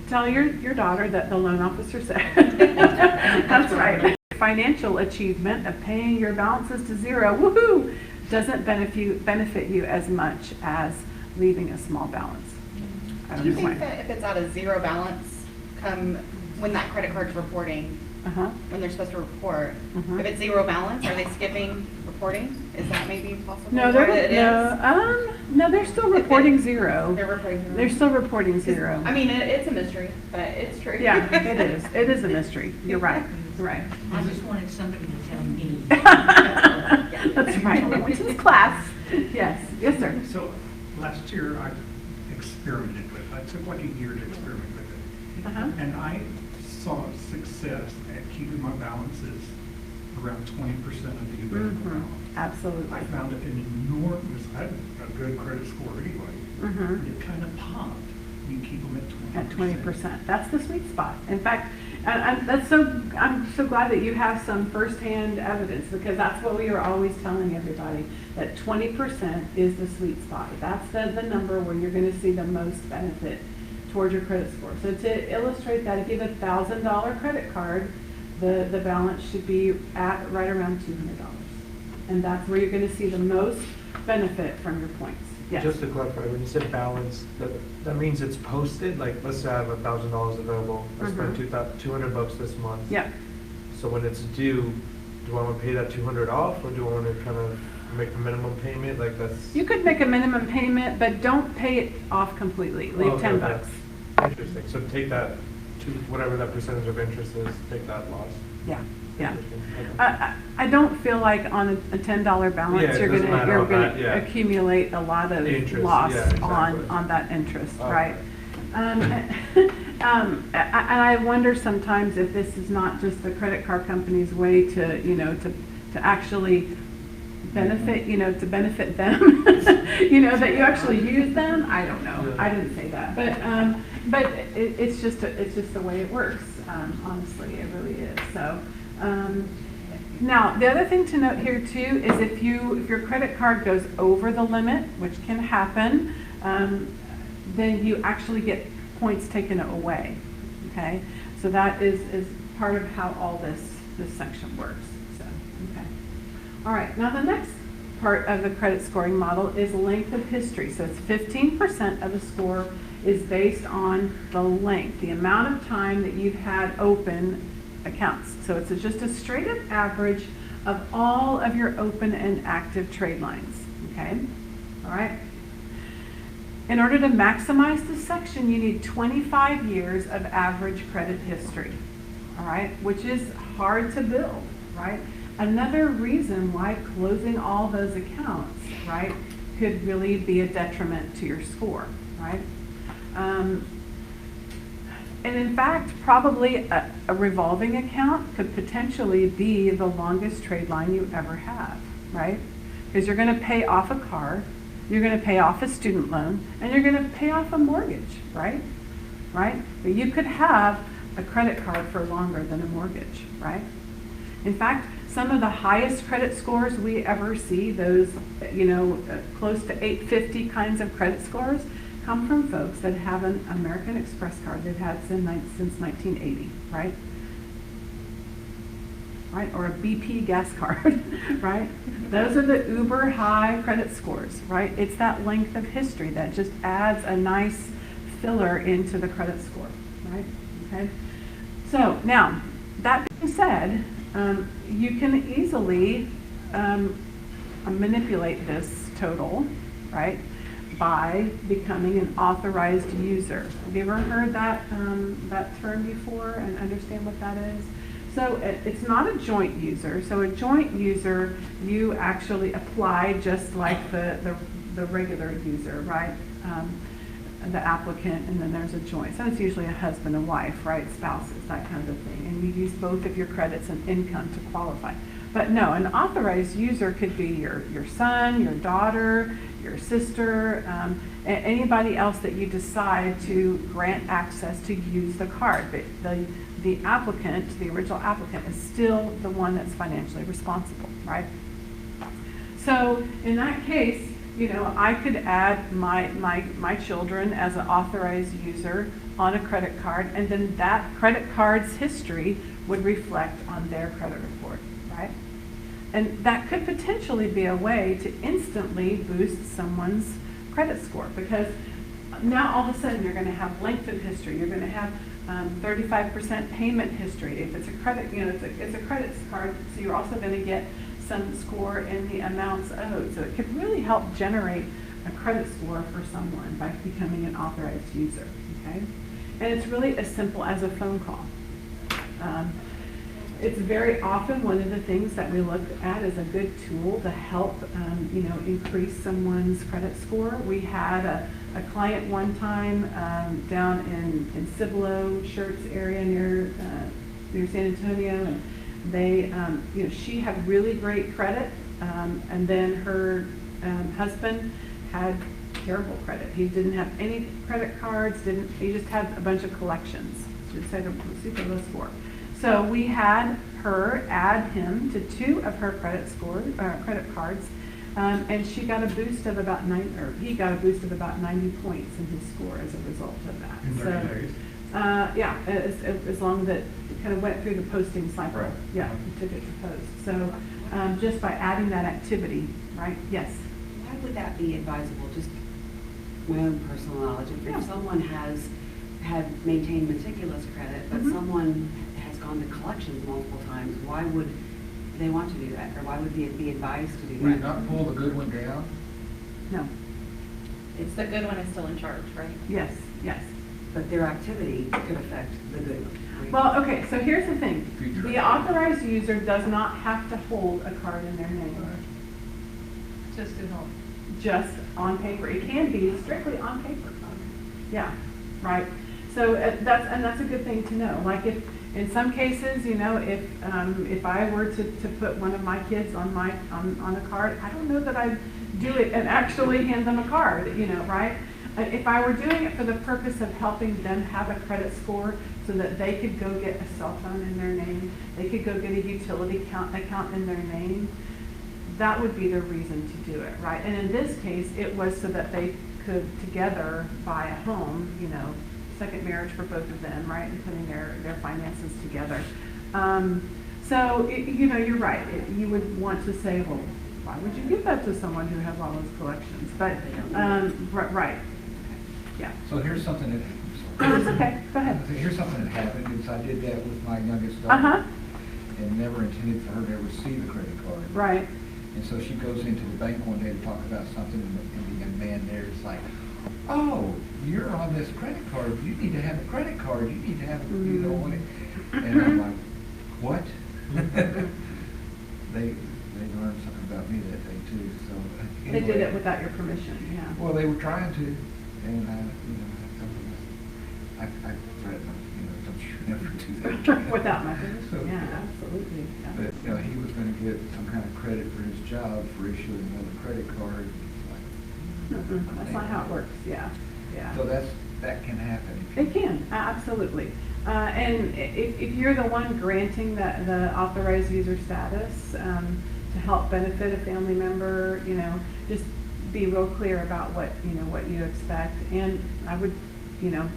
tell your daughter that the loan officer said. That's right. Financial achievement of paying your balances to 0, woohoo, doesn't benefit you as much as leaving a small balance. Do you think that if it's at a 0 balance, when that credit card's reporting, when they're supposed to report, if it's 0 balance, are they skipping reporting? Is that maybe possible? No, they're still reporting 0. They're reporting 0. They're still reporting 0. I mean, it's a mystery, but it's true. Yeah, it is. It is a mystery. You're right. Right. I just wanted somebody to tell me. That's right. We went to this class. Yes. Yes, sir. So last year I experimented with it. I took like a year to experiment with it. And I saw success at keeping my balances around 20% of the available balance. Absolutely. I found it an enormous, I had a good credit score anyway. It kind of popped. You keep them at 20%. At 20%. That's the sweet spot. In fact, I'm so glad that you have some firsthand evidence, because that's what we are always telling everybody, that 20% is the sweet spot. That's the number where you're going to see the most benefit towards your credit score. So to illustrate that, if you have a $1,000 credit card, the balance should be at right around $200. And that's where you're going to see the most benefit from your points. Yes. Just to clarify, when you said balance, that means it's posted, like, let's say I have $1,000 available, I spent $200 this month. Yeah. So when it's due, do I want to pay that 200 off, or do I want to kind of make a minimum payment, like that's? You could make a minimum payment, but don't pay it off completely. Leave Okay, $10. okay. Interesting, so take that, to whatever that percentage of interest is, take that loss. Yeah, yeah. Interesting, okay. I don't feel like on a $10 balance, Yeah, it you're doesn't gonna, matter you're on gonna that, yeah. accumulate a lot of Interest, loss yeah, exactly. on that interest, Okay. right? And I wonder sometimes if this is not just the credit card company's way to, you know, to actually benefit, you know, to benefit them, you know, that you actually use them. I don't know. I didn't say that, but it's just the way it works. Honestly, it really is. So, now the other thing to note here too is if your credit card goes over the limit, which can happen, then you actually get points taken away. Okay, so that is part of how all this section works. So, okay. All right, now the next part of the credit scoring model is length of history. So it's 15% of the score is based on the length, the amount of time that you've had open accounts. So it's just a straight up average of all of your open and active trade lines. Okay, all right. In order to maximize this section, you need 25 years of average credit history, all right, which is hard to build, right? Another reason why closing all those accounts, right, could really be a detriment to your score, right? And in fact, probably a revolving account could potentially be the longest trade line you ever have, right? Because you're going to pay off a car, you're going to pay off a student loan, and you're going to pay off a mortgage, right? Right? But you could have a credit card for longer than a mortgage, right? In fact, some of the highest credit scores we ever see, those, you know, close to 850 kinds of credit scores, come from folks that have an American Express card they've had since 1980, right? Right? Or a BP gas card, right? Those are the uber high credit scores, right? It's that length of history that just adds a nice filler into the credit score, right? Okay. So now, that being said, you can easily manipulate this total, right, by becoming an authorized user. Have you ever heard that that term before and understand what that is? So it's not a joint user. So a joint user, you actually apply just like the regular user, right? The applicant, and then there's a joint. So it's usually a husband and wife, right? Spouses, that kind of thing. And you use both of your credits and income to qualify. But no, an authorized user could be your son, your daughter, your sister, anybody else that you decide to grant access to use the card. But the applicant, the original applicant, is still the one that's financially responsible, right? So in that case, you know, I could add my children as an authorized user on a credit card, and then that credit card's history would reflect on their credit report, right? And that could potentially be a way to instantly boost someone's credit score, because now all of a sudden you're going to have length of history, you're going to have 35% payment history. If it's a credit, you know, it's a credit card, so you're also going to get some score in the amounts owed. So it could really help generate a credit score for someone by becoming an authorized user, okay? And it's really as simple as a phone call. It's very often one of the things that we look at as a good tool to help, you know, increase someone's credit score. We had a client one time down in Cibolo, Shirts area near San Antonio, and they, you know, she had really great credit, and then her husband had terrible credit. He didn't have any credit cards. He just had a bunch of collections. Should say the super low score. So we had her add him to 2 of her credit cards, and she got a boost of about he got a boost of about 90 points in his score as a result of that. In 30 days? Yeah, as long that kind of went through the posting cycle. Right. Yeah, we took it to post. So just by adding that activity, right? Yes. Why would that be advisable, just my own personal knowledge? Yeah. If someone had maintained meticulous credit, but Mhm. someone has gone to collections multiple times, why would they want to do that? Or why would they be advised to do that? Will you not pull the good one down? No. It's the good one is still in charge, right? Yes. Yes. But their activity could affect the good one. right? Well, okay, so here's the thing. Future. The authorized user does not have to hold a card in their name, Just to help. just on paper. It can be strictly on paper. Yeah, right. So that's a good thing to know. Like if, in some cases, you know, if I were to put one of my kids on on a card, I don't know that I'd do it and actually hand them a card, you know, right? If I were doing it for the purpose of helping them have a credit score so that they could go get a cell phone in their name, they could go get a utility account in their name, that would be the reason to do it, right? And in this case, it was so that they could together buy a home, you know, second marriage for both of them, right? And putting their finances together. You know, you're right. You would want to say, well, why would you give that to someone who has all those collections? But, right. Yeah. So here's something that. No, it's okay. Go ahead. Here's something that happened, is I did that with my youngest daughter. Uh-huh. And never intended for her to receive a credit card. Right. And so she goes into the bank one day to talk about something, and the young man there is like, oh, you're on this credit card, you need to have a credit card, you need to have, you know, what? And I'm like, what? They learned something about me that day too, so. They did anyway. it without your permission, yeah. Well, they were trying to, and I threatened them, you know, don't you never do that. Without my permission, So- yeah, absolutely. Yeah. But, you know, he was gonna get some kind of credit for his job for issuing another credit card. It's like, That's not how it works, yeah, yeah. so that can happen. It can, absolutely. And if you're the one granting the authorized user status to help benefit a family member, you know, just be real clear about what you expect. And I would, you know,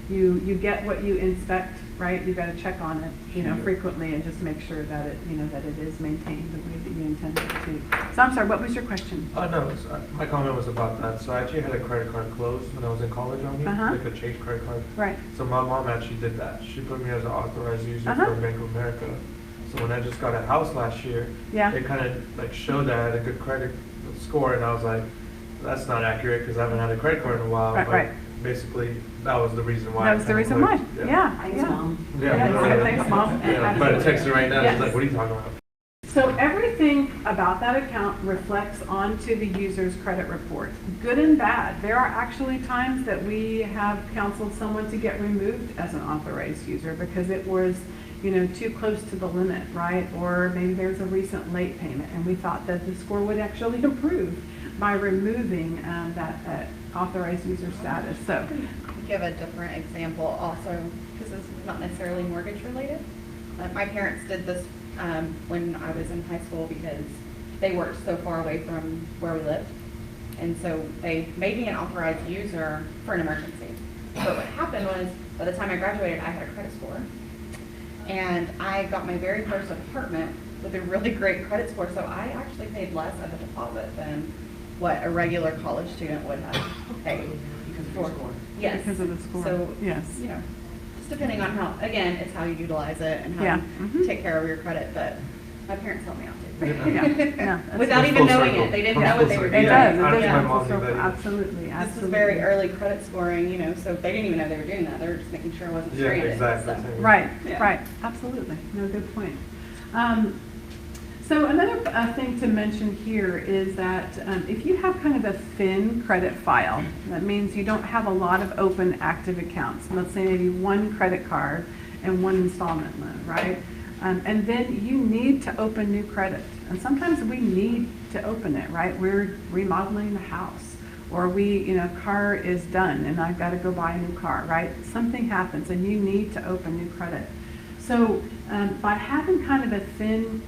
you get what you inspect, right? You've got to check on it, you know, Sure. frequently and just make sure that it, you know, that it is maintained the way that you intended it to. So I'm sorry, what was your question? No, my comment was about that. So I actually had a credit card closed when I was in college on me, Uh-huh. like a change credit card. Right. So my mom actually did that. She put me as an authorized user Uh-huh. for Bank of America. So when I just got a house last year, Yeah. it kind of like showed that I had a good credit score, and I was like, that's not accurate because I haven't had a credit card in a while. Right, but right. basically, that was the reason why. That I was the kinda reason why, clicked. yeah. Thanks, yeah. Mom. Yeah, thanks, Mom. Yeah, but I texted right now, Yes. she's like, what are you talking about? So everything about that account reflects onto the user's credit report, good and bad. There are actually times that we have counseled someone to get removed as an authorized user because it was, you know, too close to the limit, right? Or maybe there's a recent late payment, and we thought that the score would actually improve by removing that authorized user status. So, Give a different example also, because this is not necessarily mortgage related. My parents did this when I was in high school because they worked so far away from where we lived. And so they made me an authorized user for an emergency. But what happened was, by the time I graduated, I had a credit score. And I got my very first apartment with a really great credit score, so I actually paid less of a deposit than what a regular college student would have paid. Because of your score. Yes. because of the score. So, Yes. you know, just depending on how, again, it's how you utilize it and how Yeah. you Mhm. take care of your credit, but my parents helped me out too. Yeah, yeah, that's Without It's even full knowing circle. it, they didn't It's know what they full were circle. It doing. does, it Actually, does. my Full mom did circle. that. Absolutely, This absolutely. is very early credit scoring, you know, so they didn't even know they were doing that. They were just making sure I wasn't Yeah, stranded. exactly. so. Same. Right, Yeah. right, absolutely. No, good point. So another thing to mention here is that if you have kind of a thin credit file, that means you don't have a lot of open active accounts. Let's say maybe one credit card and one installment loan, right? And then you need to open new credit. And sometimes we need to open it, right? We're remodeling the house, or car is done and I've got to go buy a new car, right? Something happens and you need to open new credit. So by having kind of a thin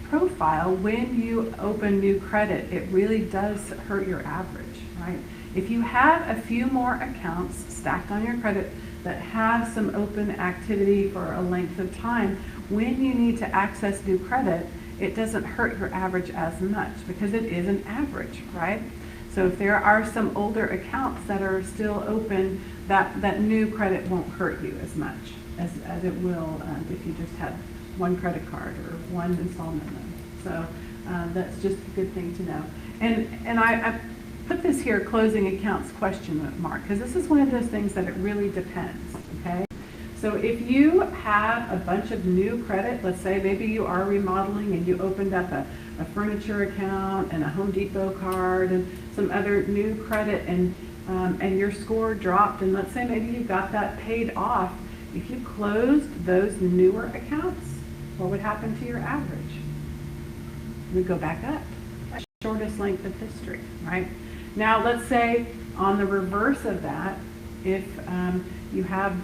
profile, when you open new credit, it really does hurt your average, right? If you have a few more accounts stacked on your credit that have some open activity for a length of time, when you need to access new credit, it doesn't hurt your average as much because it is an average, right? So if there are some older accounts that are still open, that new credit won't hurt you as much as it will if you just have one credit card or one installment loan. So that's just a good thing to know. And I put this here, closing accounts question mark, because this is one of those things that it really depends, okay? So if you have a bunch of new credit, let's say maybe you are remodeling and you opened up a furniture account and a Home Depot card and some other new credit, and your score dropped, and let's say maybe you got that paid off, if you closed those newer accounts, what would happen to your average? It would go back up. That's the shortest length of history, right? Now let's say on the reverse of that, if you have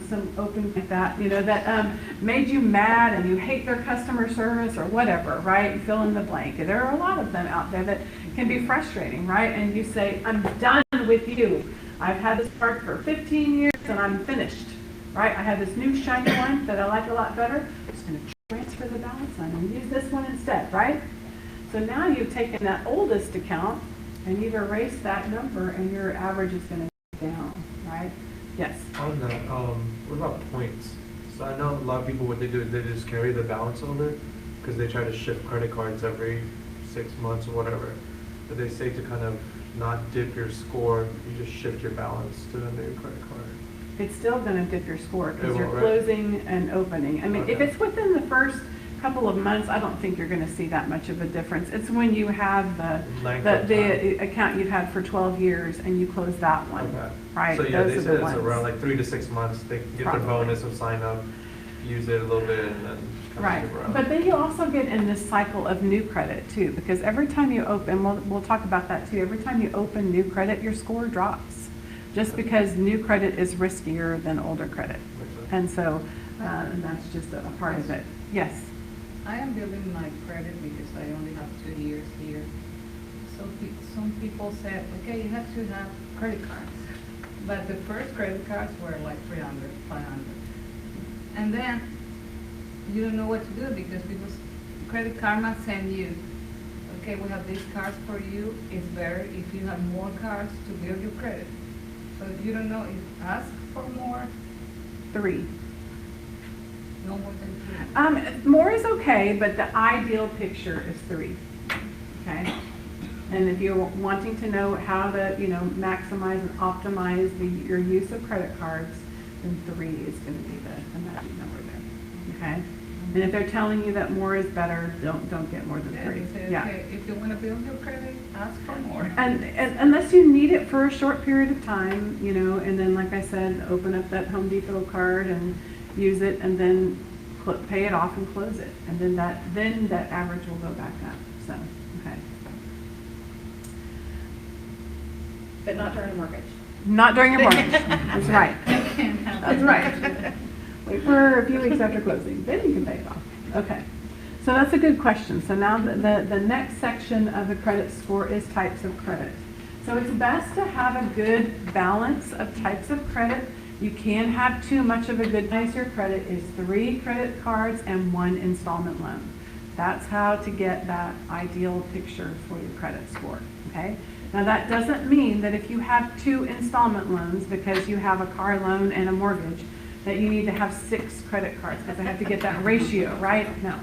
some open like that, you know, that made you mad and you hate their customer service or whatever, right? Fill in the blank. There are a lot of them out there that can be frustrating, right? And you say, I'm done with you. I've had this card for 15 years and I'm finished, right? I have this new shiny one that I like a lot better. I'm just going to transfer the balance line and use this one instead, right? So now you've taken that oldest account and you've erased that number and your average is going to go down, right? Yes. On that, what about points? So I know a lot of people, what they do is they just carry the balance over because they try to shift credit cards every 6 months or whatever. But they say to kind of not dip your score, you just shift your balance to the new credit card. It's still going to dip your score because It you're will, right? closing and opening. I mean, if Okay. it's within the first couple of months, I don't think you're going to see that much of a difference. It's when you have Length of the account you've had for 12 years and you close that one, Okay. right? So yeah, Those they are said the it's ones. around like 3 to 6 months. They get Probably. the bonus of sign up, use it a little bit, and then kind Right, of move around. but then you also get in this cycle of new credit too, because every time you open, we'll talk about that too, every time you open new credit, your score drops, just because new credit is riskier than older credit. And so, and that's just a part of it. Yes? I am building my credit because I only have 2 years here. So some people said, okay, you have to have credit cards. But the first credit cards were like 300, 500. And then you don't know what to do because Credit Karma send you, okay, we have these cards for you. It's better if you have more cards to build your credit. So if you don't know, ask for more, 3. no more than 3. More is okay, but the ideal picture is 3, okay? And if you're wanting to know how to, you know, maximize and optimize your use of credit cards, then 3 is going to be the magic number there, okay? And if they're telling you that more is better, don't get more than 3. And say, Yeah. okay, if you want to build your credit, ask for more. And unless you need it for a short period of time, you know, and then like I said, open up that Home Depot card and use it, and then pay it off and close it, and then that average will go back up. So, okay. But not during a mortgage. Not during your mortgage. That's right. That's right. Wait for a few weeks after closing, then you can pay it off. Okay. So that's a good question. So now the next section of the credit score is types of credit. So it's best to have a good balance of types of credit. You can't have too much of a good size. Your credit is 3 credit cards and 1 installment loan. That's how to get that ideal picture for your credit score, okay? Now that doesn't mean that if you have 2 installment loans because you have a car loan and a mortgage, that you need to have 6 credit cards because I have to get that ratio, right? No.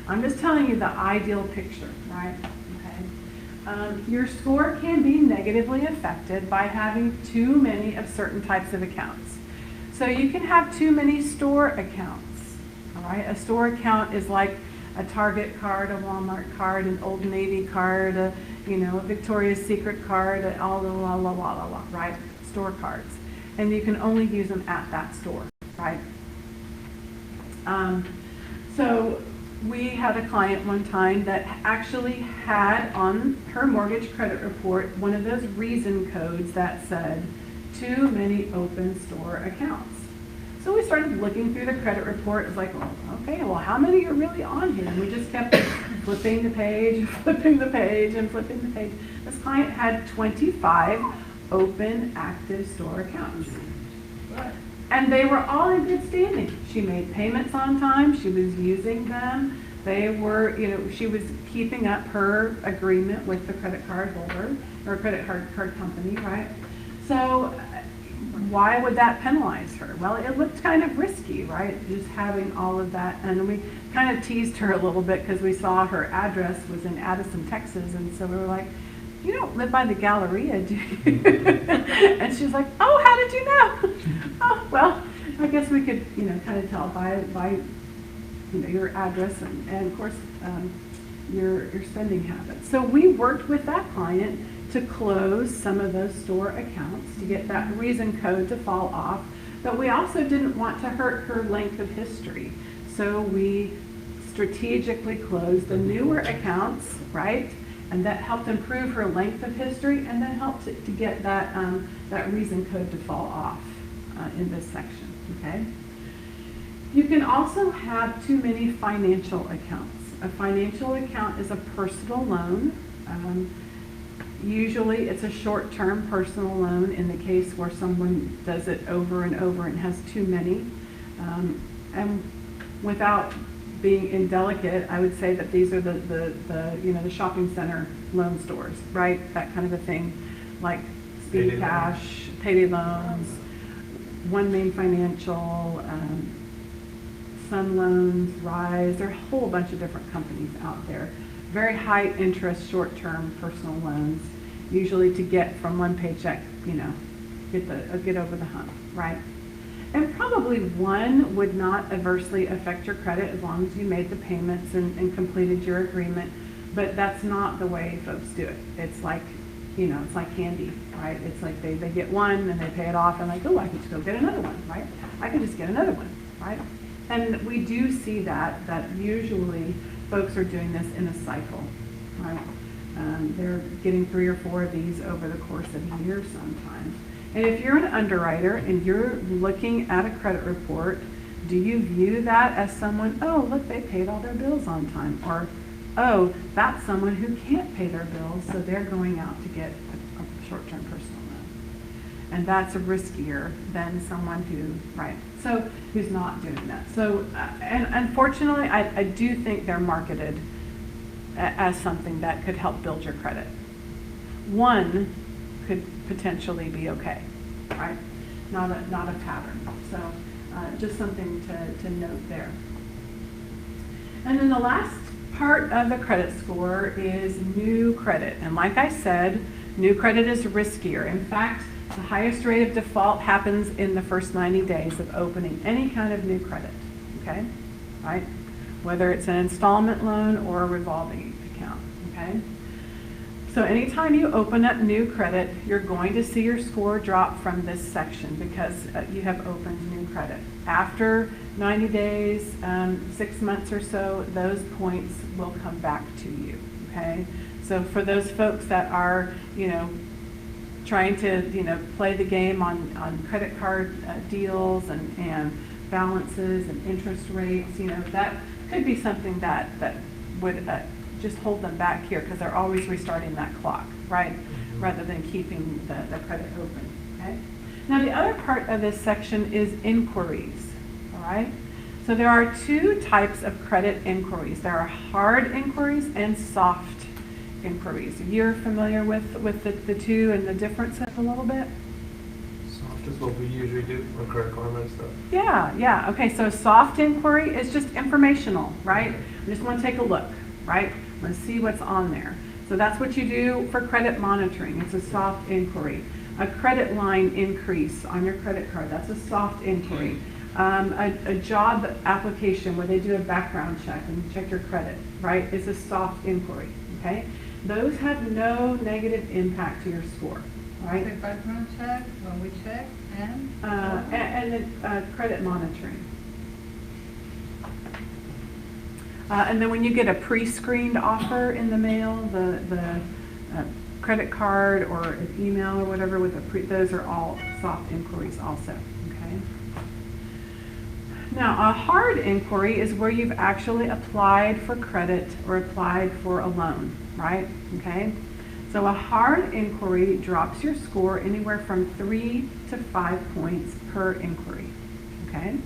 I'm just telling you the ideal picture, right? Okay. Your score can be negatively affected by having too many of certain types of accounts. So you can have too many store accounts, all right? A store account is like a Target card, a Walmart card, an Old Navy card, a Victoria's Secret card, all the right? Store cards. And you can only use them at that store, right? So we had a client one time that actually had on her mortgage credit report one of those reason codes that said too many open store accounts. So we started looking through the credit report. It was like, well, okay, well, how many are really on here? And we just kept flipping the page and flipping the page and flipping the page. This client had 25 open active store accounts. And they were all in good standing. She made payments on time, she was using them. They were, she was keeping up her agreement with the credit card holder or credit card company, right? So why would that penalize her? Well, it looked kind of risky, right? Just having all of that. And we kind of teased her a little bit because we saw her address was in Addison, Texas. And so we were like, you don't live by the Galleria, do you? And she's like, oh, how did you know? Oh, well, I guess we could, kind of tell by your address and of course, your spending habits. So we worked with that client to close some of those store accounts to get that reason code to fall off. But we also didn't want to hurt her length of history. So we strategically closed the newer accounts, right? And that helped improve her length of history and then helped to get that, that reason code to fall off in this section, okay? You can also have too many financial accounts. A financial account is a personal loan. Usually it's a short-term personal loan in the case where someone does it over and over and has too many. And without being indelicate, I would say that these are the shopping center loan stores, right? That kind of a thing, like Speedy Payday Cash, payday loans, One Main Financial, Sun Loans, Rise. There are a whole bunch of different companies out there. Very high interest, short-term personal loans, usually to get from one paycheck, get over the hump, right? And probably one would not adversely affect your credit as long as you made the payments and completed your agreement. But that's not the way folks do it. It's like, it's like candy, right? It's like they get one and they pay it off and like, oh, I can just go get another one, right? I can just get another one, right? And we do see that usually folks are doing this in a cycle, right? They're getting 3 or 4 of these over the course of a year sometimes. And if you're an underwriter and you're looking at a credit report, do you view that as someone, oh, look, they paid all their bills on time? Or, oh, that's someone who can't pay their bills, so they're going out to get a short-term personal loan. And that's riskier than someone who's not doing that. So, and unfortunately, I do think they're marketed as something that could help build your credit. One could potentially be okay, right? Not a pattern. So just something to note there. And then the last part of the credit score is new credit. And like I said, new credit is riskier. In fact, the highest rate of default happens in the first 90 days of opening any kind of new credit, okay? Right? Whether it's an installment loan or a revolving account, okay? So anytime you open up new credit, you're going to see your score drop from this section because you have opened new credit. After 90 days, 6 months or so, those points will come back to you, okay? So for those folks that are, trying to, play the game on credit card deals and balances and interest rates, that could be something that would just hold them back here because they're always restarting that clock, right? Mm-hmm. Rather than keeping the credit open, okay? Now the other part of this section is inquiries, all right? So there are 2 types of credit inquiries. There are hard inquiries and soft inquiries. You're familiar with the 2 and the difference a little bit? Soft is what we usually do on credit card and stuff. Yeah. Okay, so soft inquiry is just informational, right? I just want to take a look, right? I want to see what's on there. So that's what you do for credit monitoring. It's a soft inquiry. A credit line increase on your credit card, that's a soft inquiry. A job application where they do a background check and check your credit, right, is a soft inquiry, okay? Those have no negative impact to your score, right? The background check, when we check, and then credit monitoring. And then when you get a pre-screened offer in the mail, the credit card or an email or whatever with those are all soft inquiries also, okay? Now, a hard inquiry is where you've actually applied for credit or applied for a loan, right? Okay? So a hard inquiry drops your score anywhere from 3 to 5 points per inquiry, okay?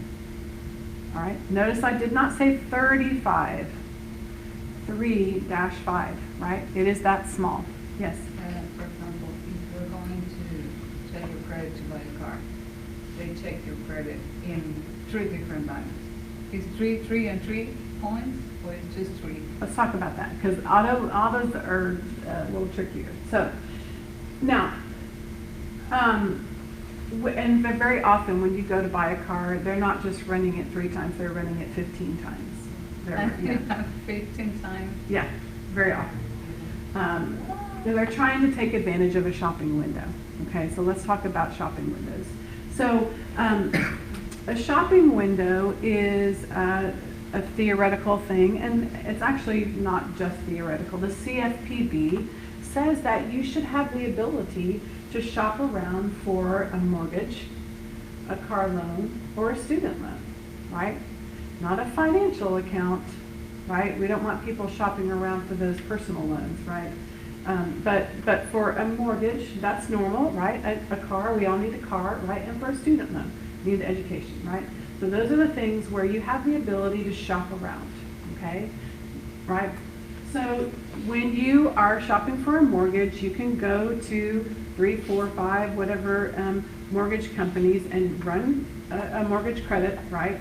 All right, notice I did not say 35, 3-5, right? It is that small, yes. For example, if you're going to check your credit to buy a car, they check your credit in 3 different banks. Is 3 and 3 points, or it's just 3? Let's talk about that, because autos are a little trickier. So, now, and very often when you go to buy a car, they're not just running it 3 times, they're running it 15 times. Yeah. 15 times. Yeah, very often. They're trying to take advantage of a shopping window. Okay, so let's talk about shopping windows. So, a shopping window is a theoretical thing, and it's actually not just theoretical. The CFPB says that you should have the ability to shop around for a mortgage, a car loan, or a student loan, right? Not a financial account, right? We don't want people shopping around for those personal loans, right? But for a mortgage, that's normal, right? A car, we all need a car, right? And for a student loan, we need education, right? So those are the things where you have the ability to shop around, okay? Right? So when you are shopping for a mortgage, you can go to 3, 4, 5, whatever mortgage companies and run a mortgage credit, right?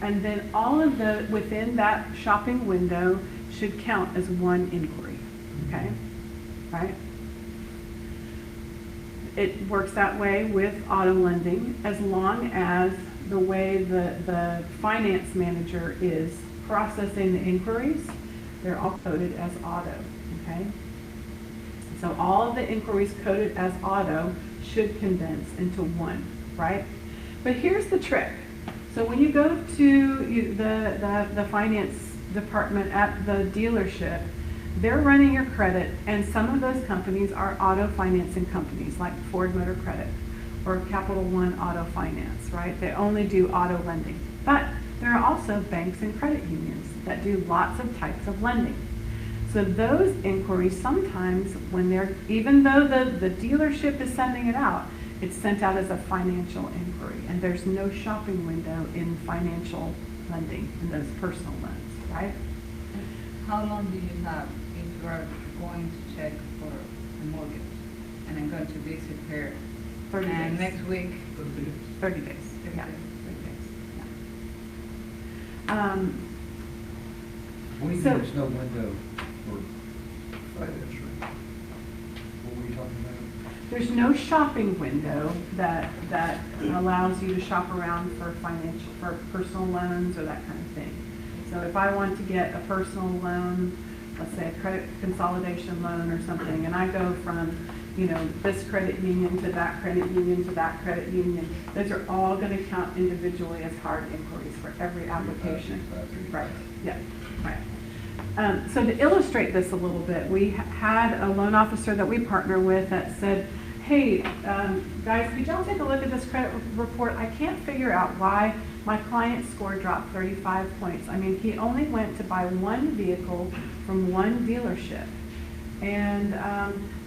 And then all of the, within that shopping window should count as one inquiry, okay? Right? It works that way with auto lending as long as the way the finance manager is processing the inquiries, they're all coded as auto, okay? So all of the inquiries coded as auto should condense into one, right? But here's the trick. So when you go to the finance department at the dealership, they're running your credit, and some of those companies are auto financing companies like Ford Motor Credit or Capital One Auto Finance, right? They only do auto lending. But there are also banks and credit unions that do lots of types of lending. So those inquiries sometimes, when they're, even though the dealership is sending it out, it's sent out as a financial inquiry, and there's no shopping window in financial lending in those personal loans, right? How long do you have if you are going to check for a mortgage and I'm going to visit her? 30 and days. next week? 30 days. 30 Yeah. days. 30 days. Yeah. What do you So- mean there's no window for financial? What were you talking about? There's no shopping window that allows you to shop around for personal loans or that kind of thing. So if I want to get a personal loan, let's say a credit consolidation loan or something, and I go from, you know, this credit union to that credit union to that credit union, those are all going to count individually as hard inquiries for every application. Right, yeah, right. So to illustrate this a little bit, we had a loan officer that we partner with that said, hey, guys, could y'all take a look at this credit report? I can't figure out why my client's score dropped 35 points. I mean, he only went to buy one vehicle from one dealership. And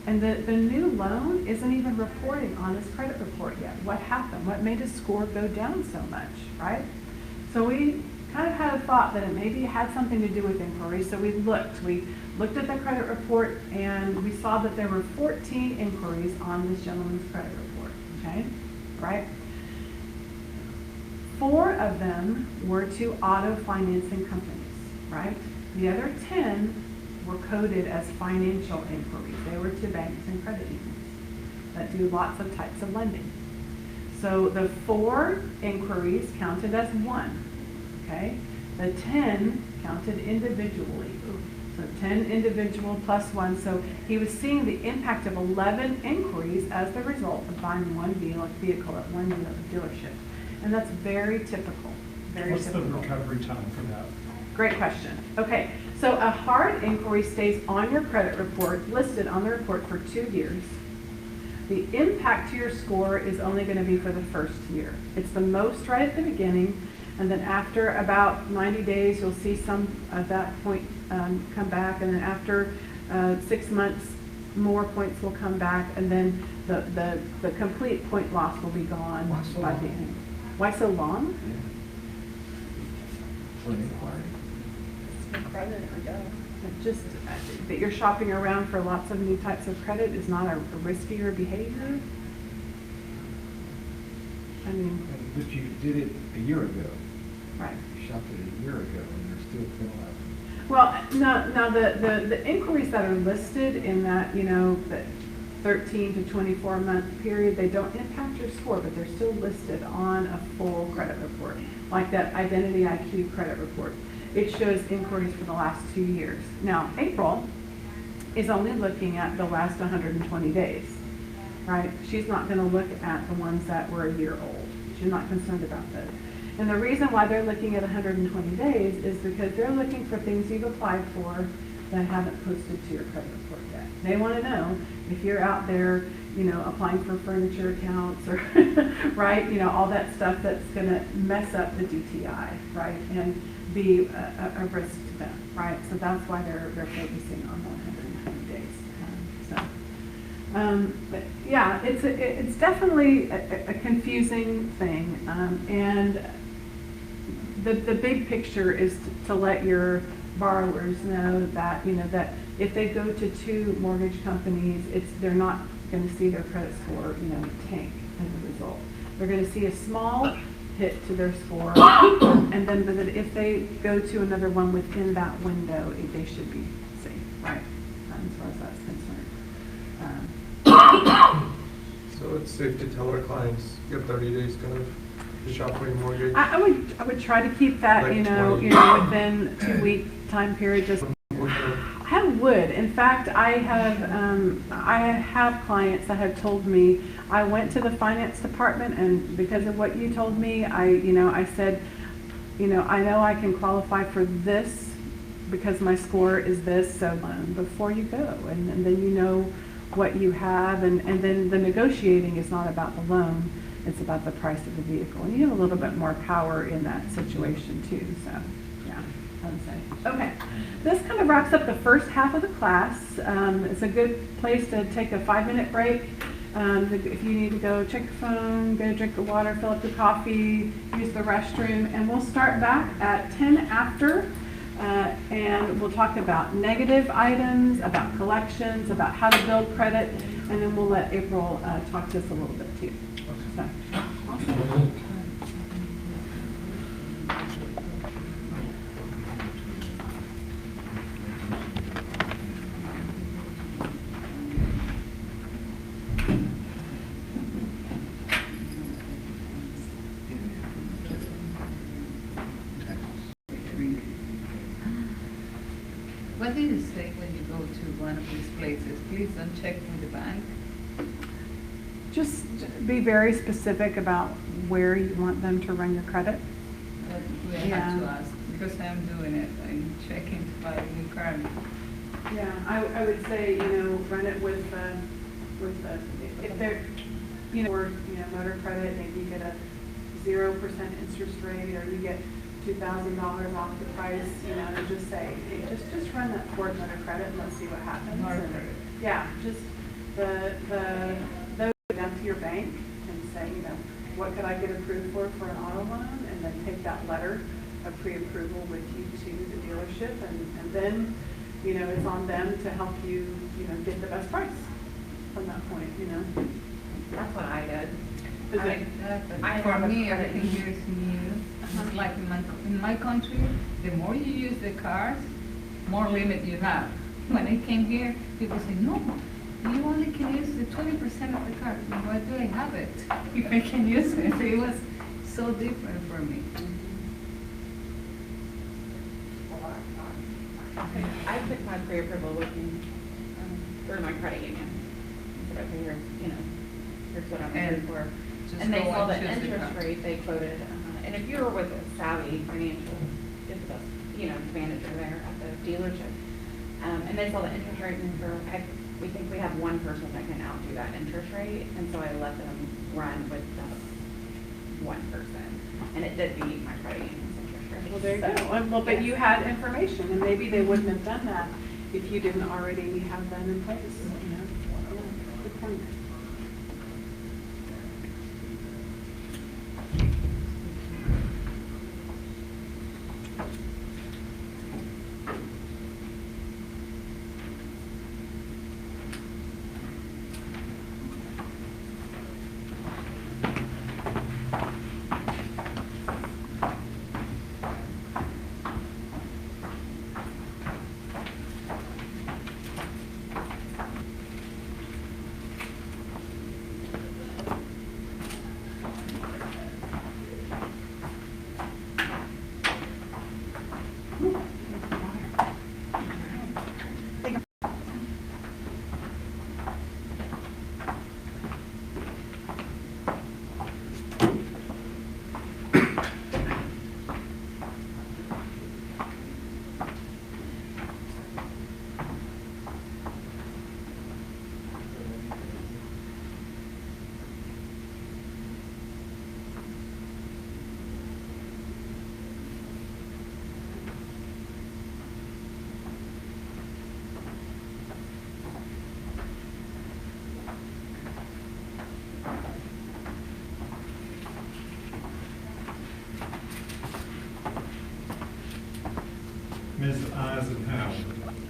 the new loan isn't even reporting on his credit report yet. What happened? What made his score go down so much, right? So we kind of had a thought that it maybe had something to do with inquiries. So we looked at the credit report, and we saw that there were 14 inquiries on this gentleman's credit report, okay? Right? 4 of them were to auto financing companies, right? The other 10 were coded as financial inquiries. They were to banks and credit unions that do lots of types of lending. So the 4 inquiries counted as 1, okay? The 10 counted individually. So 10 individual plus 1. So he was seeing the impact of 11 inquiries as the result of buying one vehicle at one dealership. And that's very typical. What's the recovery time for that? Great question. Okay, so a hard inquiry stays on your credit report, listed on the report for 2 years. The impact to your score is only going to be for the first year. It's the most right at the beginning, and then after about 90 days, you'll see some of that point come back, and then after 6 months, more points will come back, and then the complete point loss will be gone What's the by law? the end. Why so long? Yeah. For an inquiry. Just that you're shopping around for lots of new types of credit is not a riskier behavior? I mean, But you did it a year ago. right. You shopped it a year ago and you're still filling out. Well, now the inquiries that are listed in that, that 13 to 24 month period, they don't impact your score, but they're still listed on a full credit report, like that Identity IQ credit report. It shows inquiries for the last 2 years. Now, April is only looking at the last 120 days, right? She's not going to look at the ones that were a year old. She's not concerned about those. And the reason why they're looking at 120 days is because they're looking for things you've applied for that haven't posted to your credit report yet. They want to know if you're out there, applying for furniture accounts or, right, all that stuff that's going to mess up the DTI, right, and be a risk to them, right? So that's why they're focusing on the 120 days. But yeah, it's definitely a confusing thing, and the big picture is to let your borrowers know that that if they go to 2 mortgage companies, they're not going to see their credit score tank as a result. They're going to see a small hit to their score, and then that if they go to another one within that window, they should be safe, right? As far as that's concerned. So it's safe to tell our clients, you have 30 days kind of to shop for your mortgage. I would try to keep that, Like 20. within 2 week time period. Just I would. In fact, I have clients that have told me I went to the finance department, and because of what you told me, I said, I know I can qualify for this because my score is this. So before you go, and then what you have, and then the negotiating is not about the loan. It's about the price of the vehicle. And you have a little bit more power in that situation too. So, yeah, I would say. Okay, this kind of wraps up the first half of the class. It's a good place to take a 5-minute break. If you need to go check your phone, get a drink of water, fill up your coffee, use the restroom. And we'll start back at 10 after. And we'll talk about negative items, about collections, about how to build credit. And then we'll let April talk to us a little bit too. So, awesome. What do you say when you go to one of these places? Please don't check with the bank. Just be very specific about where you want them to run your credit. I have to ask, because I'm doing it. I'm checking to buy a new car. Yeah, I would say, run it with if they're, or, motor credit, maybe you get a 0% interest rate, or you get $2,000 off the price, and just say, hey, just run that Ford motor credit and let's see what happens. Motor And, credit. yeah, just those go down to your bank and say, what could I get approved for an auto loan, and then take that letter of pre-approval with you to the dealership, and then, it's on them to help you, get the best price from that point, That's what I did. Is it- I For have a me, credit. everything here is new. It's like in my country, the more you use the cars, more limit you have. When I came here, people say, no, you only can use the 20% of the car. Why do I have it if I can use it? It was so different for me. I took my pre-approval with me through my credit union. So okay, here's what I'm looking for. Just And they go saw the and choose the interest car. rate they quoted. And if you were with a Savvy Financial, is the best, manager there at the dealership. And they saw the interest rate, and we think we have one person that can outdo that interest rate. And so I let them run with just one person. And it did beat my credit union's interest rate. Well, there you So, go. Well, but yes. you had information, and maybe they wouldn't have done that if you didn't already have that in place, Yeah, good point.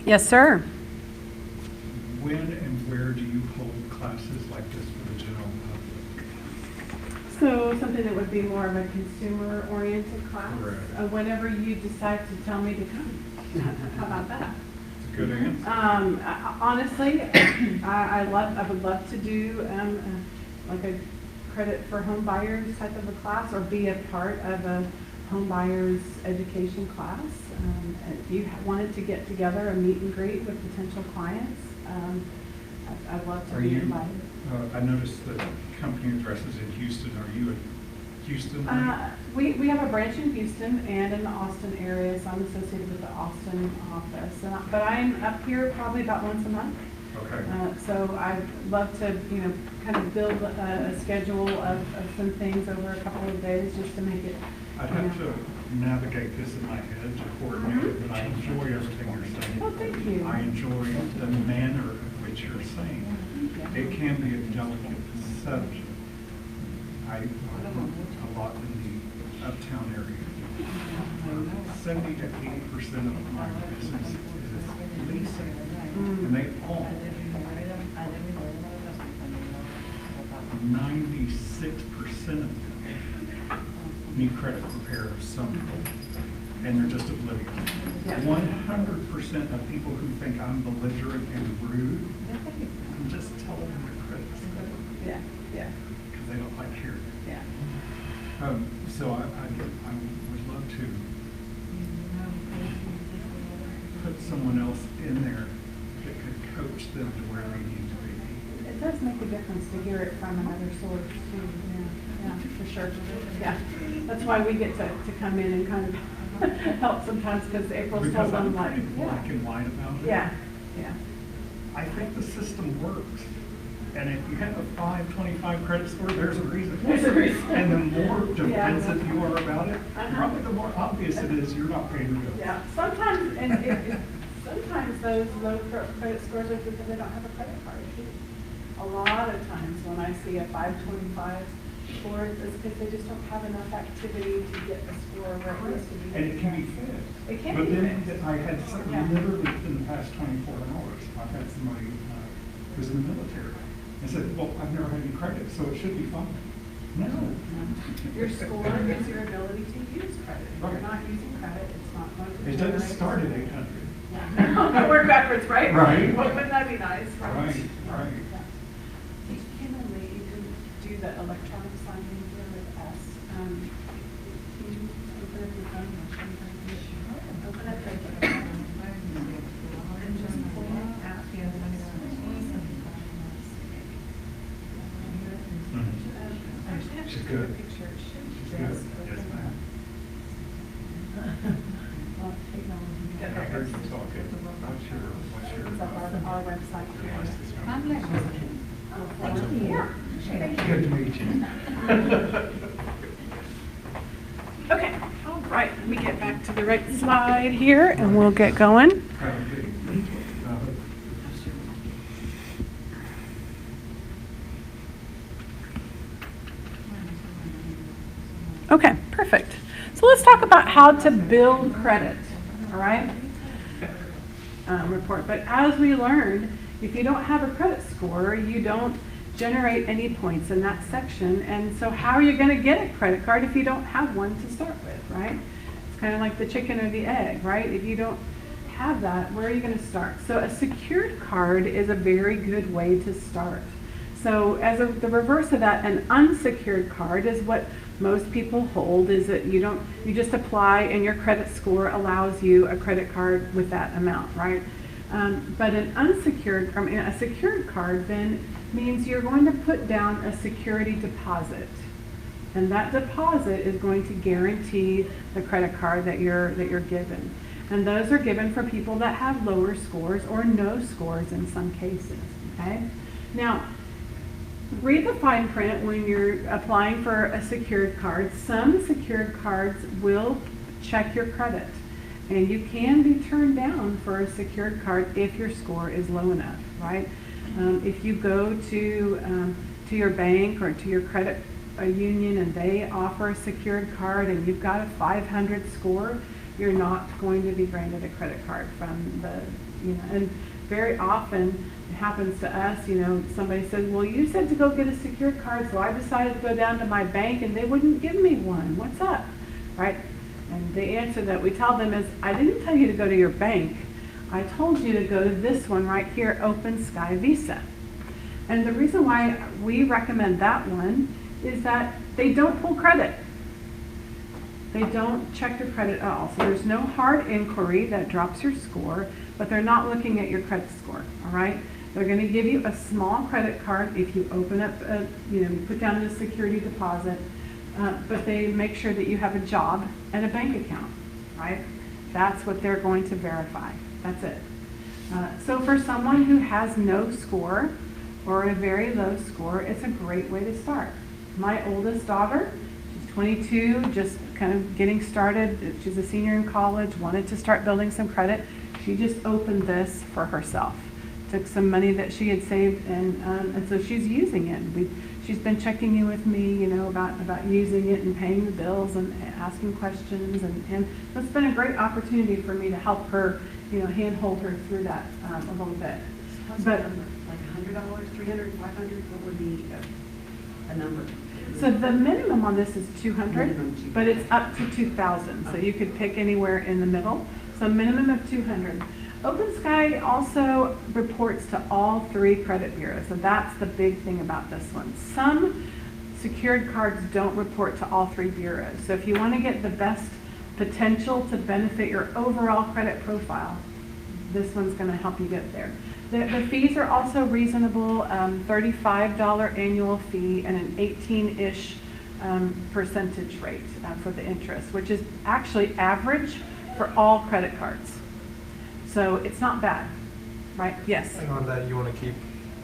Yes, sir. When and where do you hold classes like this for the general public? So something that would be more of a consumer-oriented class. Correct. Whenever you decide to tell me to come. How about that? It's a good answer. Honestly, I would love to do like a credit for home buyers type of a class, or be a part of a home buyers education class. If you wanted to get together a meet and greet with potential clients, I'd love to Are be you, invited. I noticed the company address is in Houston. Are you in Houston? We have a branch in Houston and in the Austin area, so I'm associated with the Austin office. But I'm up here probably about once a month. Okay. So I'd love to, kind of build a schedule of some things over a couple of days just to make it. I'd have to navigate this in my head to coordinate it, but I enjoy everything you're saying. Oh, thank you. I enjoy the manner of which you're saying. It can be a delicate subject. I live a lot in the uptown area. 70 to 80% of my business is leasing, and they all 96% of them need credit repair of some sort, and they're just oblivious. Yeah. 100% of people who think I'm belligerent and rude, I'm just telling them their credit's good, Yeah. because they don't like hearing it. Yeah. So I would love to put someone else in there that could coach them to where they need to be. It does make a difference to hear it from another source too. Yeah, for sure. Yeah. That's why we get to come in and kind of help sometimes, because April's Because told them I'm like, pretty black yeah. and white about it. Yeah. I think the system works. And if you have a 525 credit score, there's a reason. There's a reason. And the more Yeah. defensive you are about it, Uh-huh. probably the more obvious it is you're not paying your bills. Yeah. Sometimes, sometimes those low credit scores are because they don't have a credit card too. A lot of times when I see a 525 score, it's because they just don't have enough activity to get the score where it needs to be. And it can be fixed. It can But be then fixed. I had some, Yeah. literally in the past 24 hours, I've had somebody who's in the military and said, well, I've never had any credit, so it should be fine. No. Your score is your ability to use credit. If you're not using credit, it's not going to. It doesn't generate- start at 800. Yeah. Work backwards, right? Right. Wouldn't that be nice? Right. Yeah. You can do the electronic signing here with us. Can you open up your phone? Open up the and just point it at the other one. She's good. She's good. Yes, ma'am. I heard you talking. What's your It's up our website here. I'm like, Good to meet you. Okay, all right, let me get back to the right slide here and we'll get going. Okay, perfect. So let's talk about how to build credit, all right? Report. But as we learned, if you don't have a credit score, you don't generate any points in that section. And so how are you going to get a credit card if you don't have one to start with, right? It's kind of like the chicken or the egg, right? If you don't have that, where are you going to start? So a secured card is a very good way to start. So as the reverse of that, an unsecured card is what most people hold, is that you just apply and your credit score allows you a credit card with that amount, right? But a secured card then means you're going to put down a security deposit. And that deposit is going to guarantee the credit card that you're given. And those are given for people that have lower scores or no scores in some cases, okay? Now, read the fine print when you're applying for a secured card. Some secured cards will check your credit, and you can be turned down for a secured card if your score is low enough, right? If you go to your bank or to your credit union and they offer a secured card and you've got a 500 score, you're not going to be granted a credit card from you know, and very often it happens to us, you know, somebody says, well, you said to go get a secured card, so I decided to go down to my bank and they wouldn't give me one. What's up? Right? And the answer that we tell them is, I didn't tell you to go to your bank. I told you to go to this one right here, Open Sky Visa. And the reason why we recommend that one is that they don't pull credit. They don't check your credit at all. So there's no hard inquiry that drops your score, but they're not looking at your credit score, all right? They're going to give you a small credit card if you open up, you know, you put down a security deposit, but they make sure that you have a job and a bank account, right? That's what they're going to verify. That's it. So for someone who has no score or a very low score, it's a great way to start. My oldest daughter, she's 22, just kind of getting started. She's a senior in college, wanted to start building some credit. She just opened this for herself. Took some money that she had saved, and so she's using it. She's been checking in with me, you know, about using it and paying the bills and asking questions, and it's been a great opportunity for me to help her, you know, handhold her through that a little bit. What's the number? Like $100, $300, $500? What would be a number? So the minimum on this is $200, Minimum but it's up to $2,000. So you could pick anywhere in the middle. So minimum of $200. Open Sky also reports to all 3 credit bureaus. So that's the big thing about this one. Some secured cards don't report to all 3 bureaus. So if you want to get the best potential to benefit your overall credit profile, this one's going to help you get there. The fees are also reasonable, $35 annual fee and an 18-ish percentage rate for the interest, which is actually average for all credit cards. So it's not bad, right? Yes? And on that, you want to keep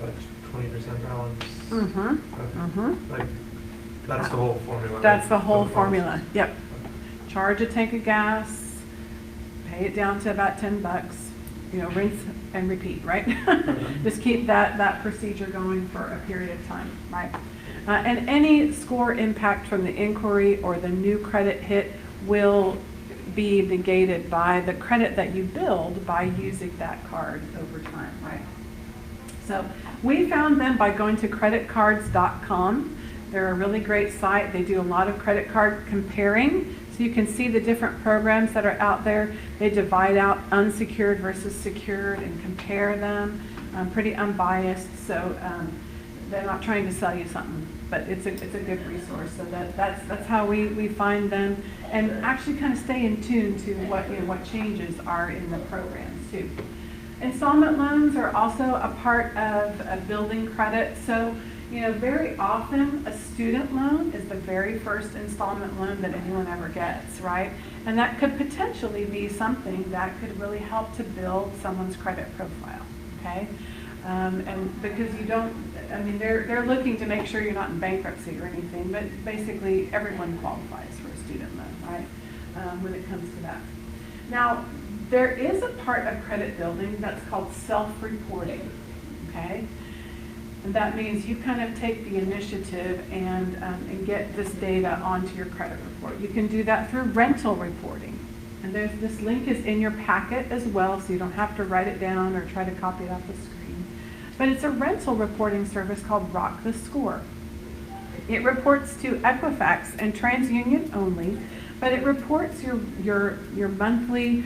a 20% balance? Mm-hmm. Okay. Mm-hmm. Like, that's the whole formula, That's right? the whole For the formula, balance. yep. Charge a tank of gas, pay it down to about $10, you know, rinse and repeat, right? Just keep that procedure going for a period of time, right? And any score impact from the inquiry or the new credit hit will be negated by the credit that you build by using that card over time, right? So we found them by going to creditcards.com. They're a really great site. They do a lot of credit card comparing. So you can see the different programs that are out there. They divide out unsecured versus secured and compare them. Pretty unbiased, so they're not trying to sell you something, but it's a good resource. So that's how we find them and actually kind of stay in tune to what changes are in the programs too. Installment loans are also a part of building credit. So, you know, very often a student loan is the very first installment loan that anyone ever gets, right? And that could potentially be something that could really help to build someone's credit profile, okay? And because you don't, I mean, they're looking to make sure you're not in bankruptcy or anything, but basically everyone qualifies for a student loan, right? When it comes to that. Now, there is a part of credit building that's called self-reporting, okay? And that means you kind of take the initiative and get this data onto your credit report. You can do that through rental reporting. And this link is in your packet as well, so you don't have to write it down or try to copy it off the screen. But it's a rental reporting service called Rock the Score. It reports to Equifax and TransUnion only, but it reports your monthly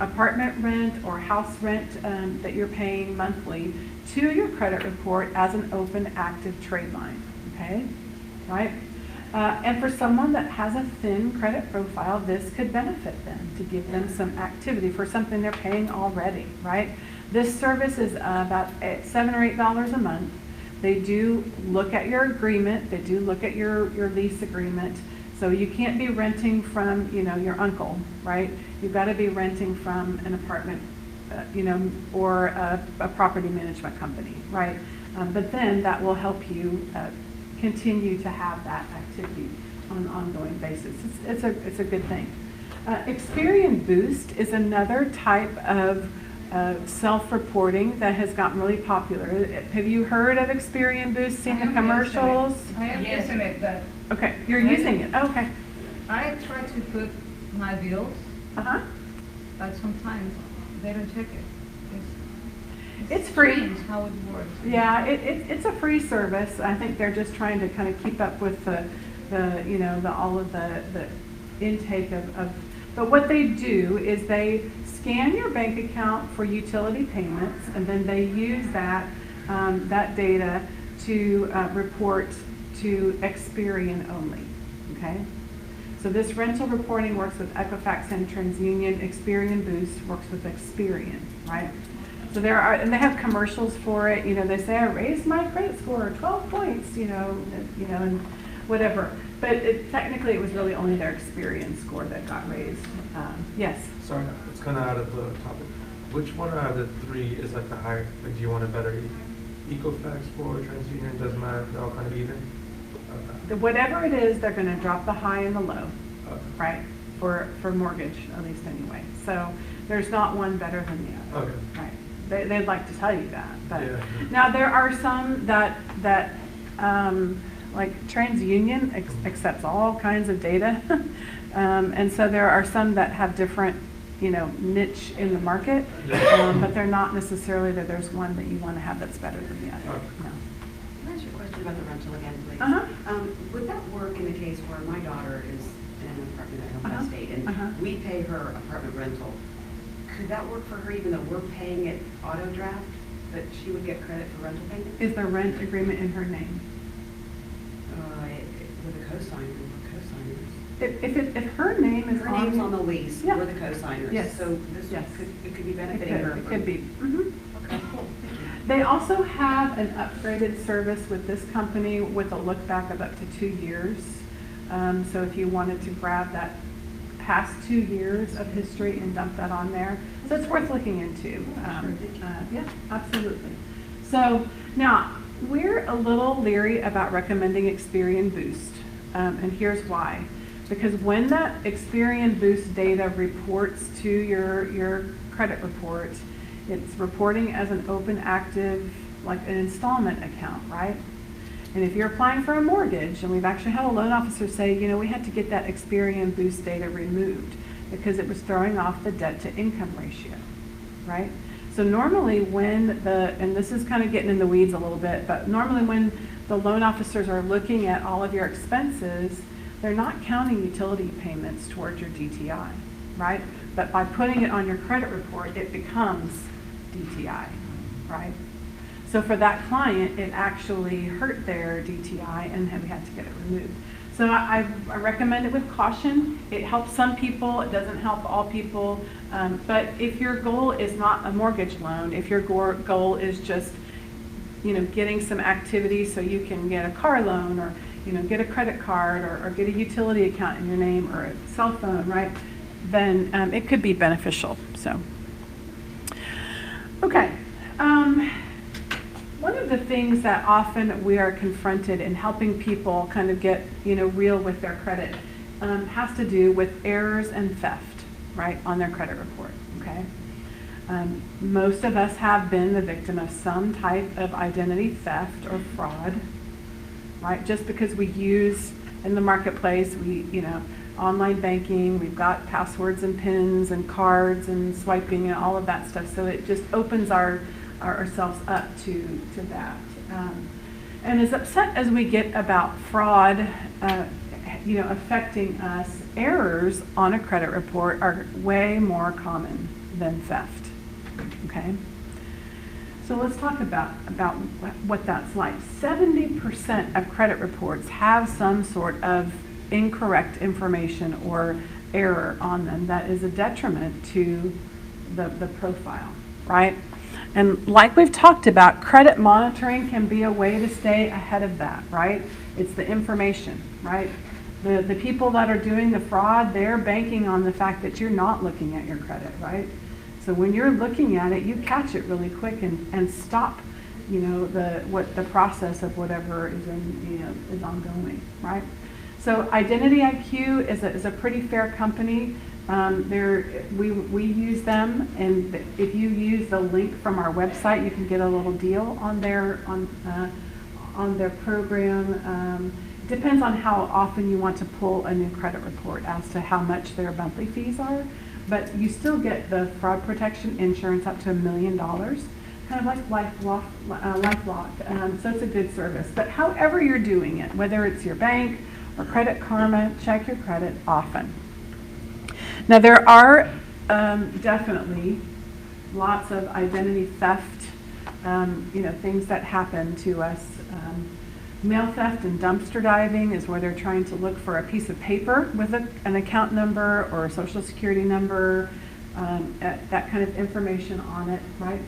apartment rent or house rent that you're paying monthly to your credit report as an open active trade line, okay, right? And for someone that has a thin credit profile, this could benefit them to give them some activity for something they're paying already, right? This service is about $7 or $8 a month. They do look at your agreement. They do look at your lease agreement. So you can't be renting from, you know, your uncle, right? You've got to be renting from an apartment, you know, or a property management company, right? But then that will help you continue to have that activity on an ongoing basis. It's a good thing. Experian Boost is another type of self-reporting that has gotten really popular. Have you heard of Experian Boost, seen the commercials? I am using it, but Okay, you're using it, okay. I try to put my bills, Uh-huh. but sometimes they don't check it. It's free. Strange how it works. Yeah, it's a free service. I think they're just trying to kind of keep up with all of the intake of, but what they do is they scan your bank account for utility payments, and then they use that data to report to Experian only, okay? So this rental reporting works with Equifax and TransUnion. Experian Boost works with Experian, right? So and they have commercials for it. They say, I raised my credit score 12 points, and whatever. But technically, it was really only their Experian score that got raised. Yes? Sorry, it's kind of out of the topic. Which one out of the three is like the higher? Like, do you want a better Equifax score, TransUnion? Doesn't matter. They're all kind of even. Okay. Whatever it is, they're going to drop the high and the low, Okay. right? For mortgage, at least anyway. So there's not one better than the other. Okay. Right. They'd like to tell you that, but Yeah. now there are some that like TransUnion accepts all kinds of data, and so there are some that have different, niche in the market, but they're not necessarily that there's one that you want to have that's better than the other. Okay. No. Can I ask you a question about the rental again, please? Uh-huh. Would that work in the case where my daughter is in an apartment at Ohio Uh-huh. State and Uh-huh. we pay her apartment rental? Could that work for her even though we're paying it auto draft, but she would get credit for rental payment? Is the rent agreement in her name? With a cosigner, we're co-signers. If her name is Her name's on the lease, Yeah. we're the co-signers. Yes. So this Yes. it could be It benefiting her. could, it could be. Mhm. Okay, cool. They also have an upgraded service with this company with a look back of up to 2 years. So if you wanted to grab that past 2 years of history and dump that on there, so it's worth looking into. Yeah, absolutely. So now we're a little leery about recommending Experian Boost, and here's why. Because when that Experian Boost data reports to your credit report, it's reporting as an open, active, like an installment account, right? And if you're applying for a mortgage, and we've actually had a loan officer say, we had to get that Experian Boost data removed because it was throwing off the debt to income ratio, right? So normally when and this is kind of getting in the weeds a little bit, but normally when the loan officers are looking at all of your expenses, they're not counting utility payments towards your DTI, right? But by putting it on your credit report, it becomes DTI, right? So for that client, it actually hurt their DTI and we had to get it removed. So I recommend it with caution. It helps some people, it doesn't help all people. But if your goal is not a mortgage loan, if your goal is just, getting some activity so you can get a car loan or, get a credit card or get a utility account in your name or a cell phone, right? Then it could be beneficial, so. Okay. One of the things that often we are confronted in helping people kind of get, real with their credit has to do with errors and theft, right, on their credit report, okay? Most of us have been the victim of some type of identity theft or fraud, right? Just because we use in the marketplace, online banking, we've got passwords and PINs and cards and swiping and all of that stuff. So it just opens ourselves up to that. And as upset as we get about fraud, affecting us, errors on a credit report are way more common than theft, okay? So let's talk about what that's like. 70% of credit reports have some sort of incorrect information or error on them that is a detriment to the profile, right? And like we've talked about, credit monitoring can be a way to stay ahead of that, right? It's the information, right? The people that are doing the fraud, they're banking on the fact that you're not looking at your credit, right? So when you're looking at it, you catch it really quick and stop, the process of whatever is ongoing, right? So Identity IQ is a pretty fair company. We use them, and if you use the link from our website, you can get a little deal on their program. Depends on how often you want to pull a new credit report as to how much their monthly fees are, but you still get the fraud protection insurance up to $1 million kind of like LifeLock. So it's a good service. But however you're doing it, whether it's your bank or Credit Karma, check your credit often. Now there are definitely lots of identity theft, things that happen to us. Mail theft and dumpster diving is where they're trying to look for a piece of paper with an account number or a social security number, that kind of information on it, right?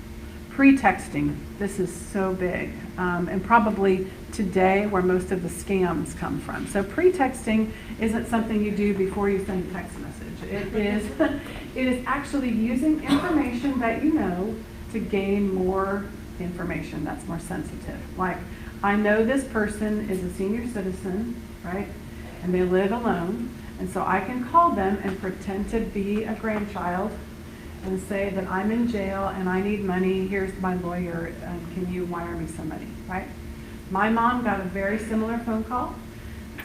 Pre-texting, this is so big, and probably today where most of the scams come from. So pre-texting isn't something you do before you send a text message. It is actually using information that you know to gain more information that's more sensitive. Like, I know this person is a senior citizen, right? And they live alone. And so I can call them and pretend to be a grandchild and say that I'm in jail and I need money. Here's my lawyer. Can you wire me some money, right? My mom got a very similar phone call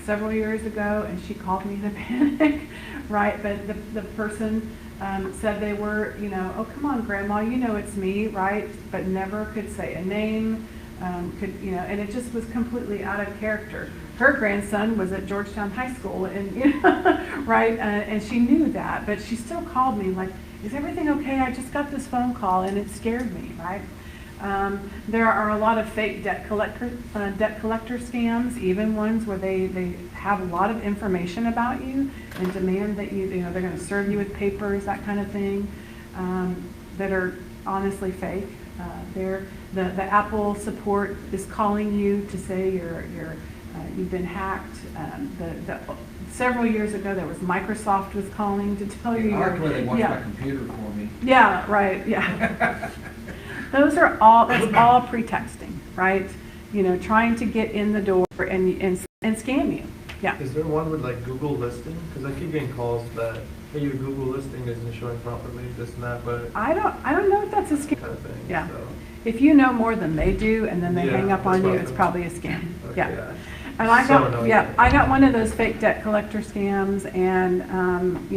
several years ago, and she called me to panic, right? But the person said they were, oh, come on, Grandma, you know it's me, right? But never could say a name. And it just was completely out of character. Her grandson was at Georgetown High School, and right, and she knew that, but she still called me like, "Is everything okay? I just got this phone call, and it scared me." Right? There are a lot of fake debt collector scams, even ones where they have a lot of information about you and demand that they're going to serve you with papers, that kind of thing, that are honestly fake. The Apple support is calling you to say you've been hacked. Several years ago, there was Microsoft was calling to tell you. I like where they watch my computer for me. Yeah, right. Yeah. That's all pretexting, right? Trying to get in the door and scam you. Yeah. Is there one with like Google listing? Because I keep getting calls that, hey, your Google listing isn't showing properly, this and that, but I don't know if that's a scam. kind of thing. Yeah. So. If you know more than they do, and then they Yeah, hang up that's on what you, I it's was probably a scam. Okay, Yeah. And I got one of those fake debt collector scams, and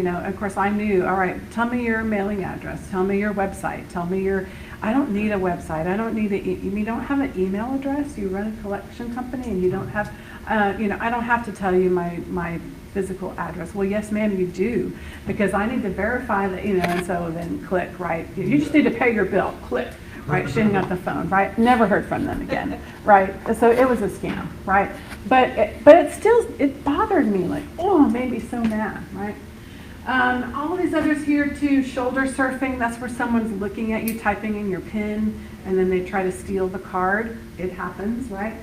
of course I knew. All right, tell me your mailing address. Tell me your website. Tell me your. I don't need a website. I don't need you don't have an email address. You run a collection company, and you don't have. I don't have to tell you my physical address. Well, yes, ma'am, you do, because I need to verify that. And so then click right. You just need to pay your bill. Click. Right, she hung up the phone, right? Never heard from them again, right? So it was a scam, right? But it bothered me, like, oh, it made me so mad, right? All of these others here too, shoulder surfing, that's where someone's looking at you, typing in your PIN, and then they try to steal the card. It happens, right?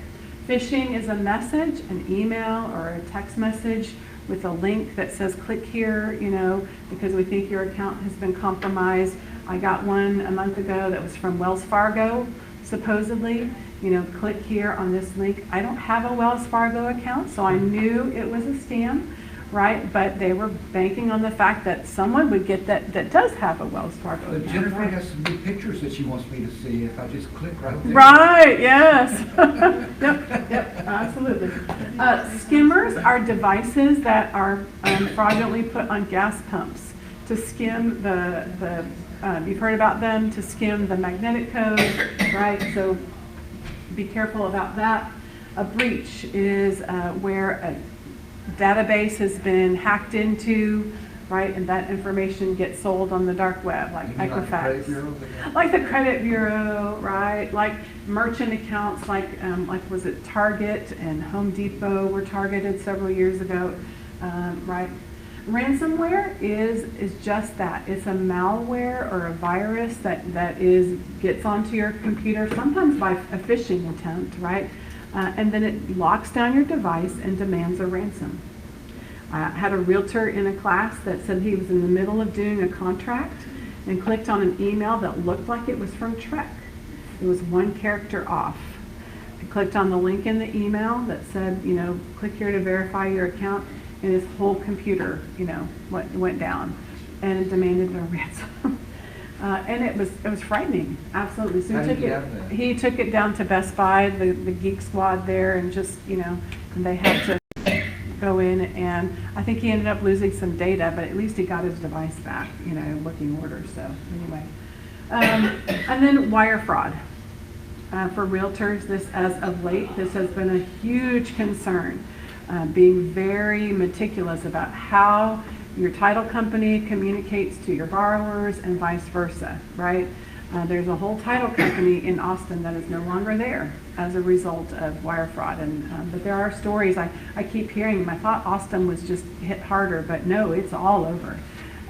Phishing is a message, an email or a text message with a link that says click here, because we think your account has been compromised. I got one a month ago that was from Wells Fargo, supposedly, click here on this link. I don't have a Wells Fargo account, so I knew it was a scam, right? But they were banking on the fact that someone would get that does have a Wells Fargo But account. Jennifer Right? has some new pictures that she wants me to see if I just click right there. Right, yes. Yep, absolutely. Skimmers are devices that are fraudulently put on gas pumps to skim you've heard about them, to skim the magnetic code, right? So be careful about that. A breach is where a database has been hacked into, right? And that information gets sold on the dark web, like You mean like the Equifax. credit bureau? Like the credit bureau, right? Like merchant accounts, like was it Target and Home Depot were targeted several years ago, right? Ransomware is just that. It's a malware or a virus that gets onto your computer, sometimes by a phishing attempt, right? And then it locks down your device and demands a ransom. I had a realtor in a class that said he was in the middle of doing a contract and clicked on an email that looked like it was from Trek. It was one character off. I clicked on the link in the email that said, click here to verify your account. And his whole computer, went down, and it demanded a ransom. And it was frightening, absolutely. So How did he have that? he took it down to Best Buy, the Geek Squad there, and just and they had to go in, and I think he ended up losing some data, but at least he got his device back, working order. So anyway, And then wire fraud. For realtors, this as of late, this has been a huge concern. Being very meticulous about how your title company communicates to your borrowers and vice versa, right? There's a whole title company in Austin that is no longer there as a result of wire fraud. But there are stories I keep hearing. I thought Austin was just hit harder, but no, it's all over.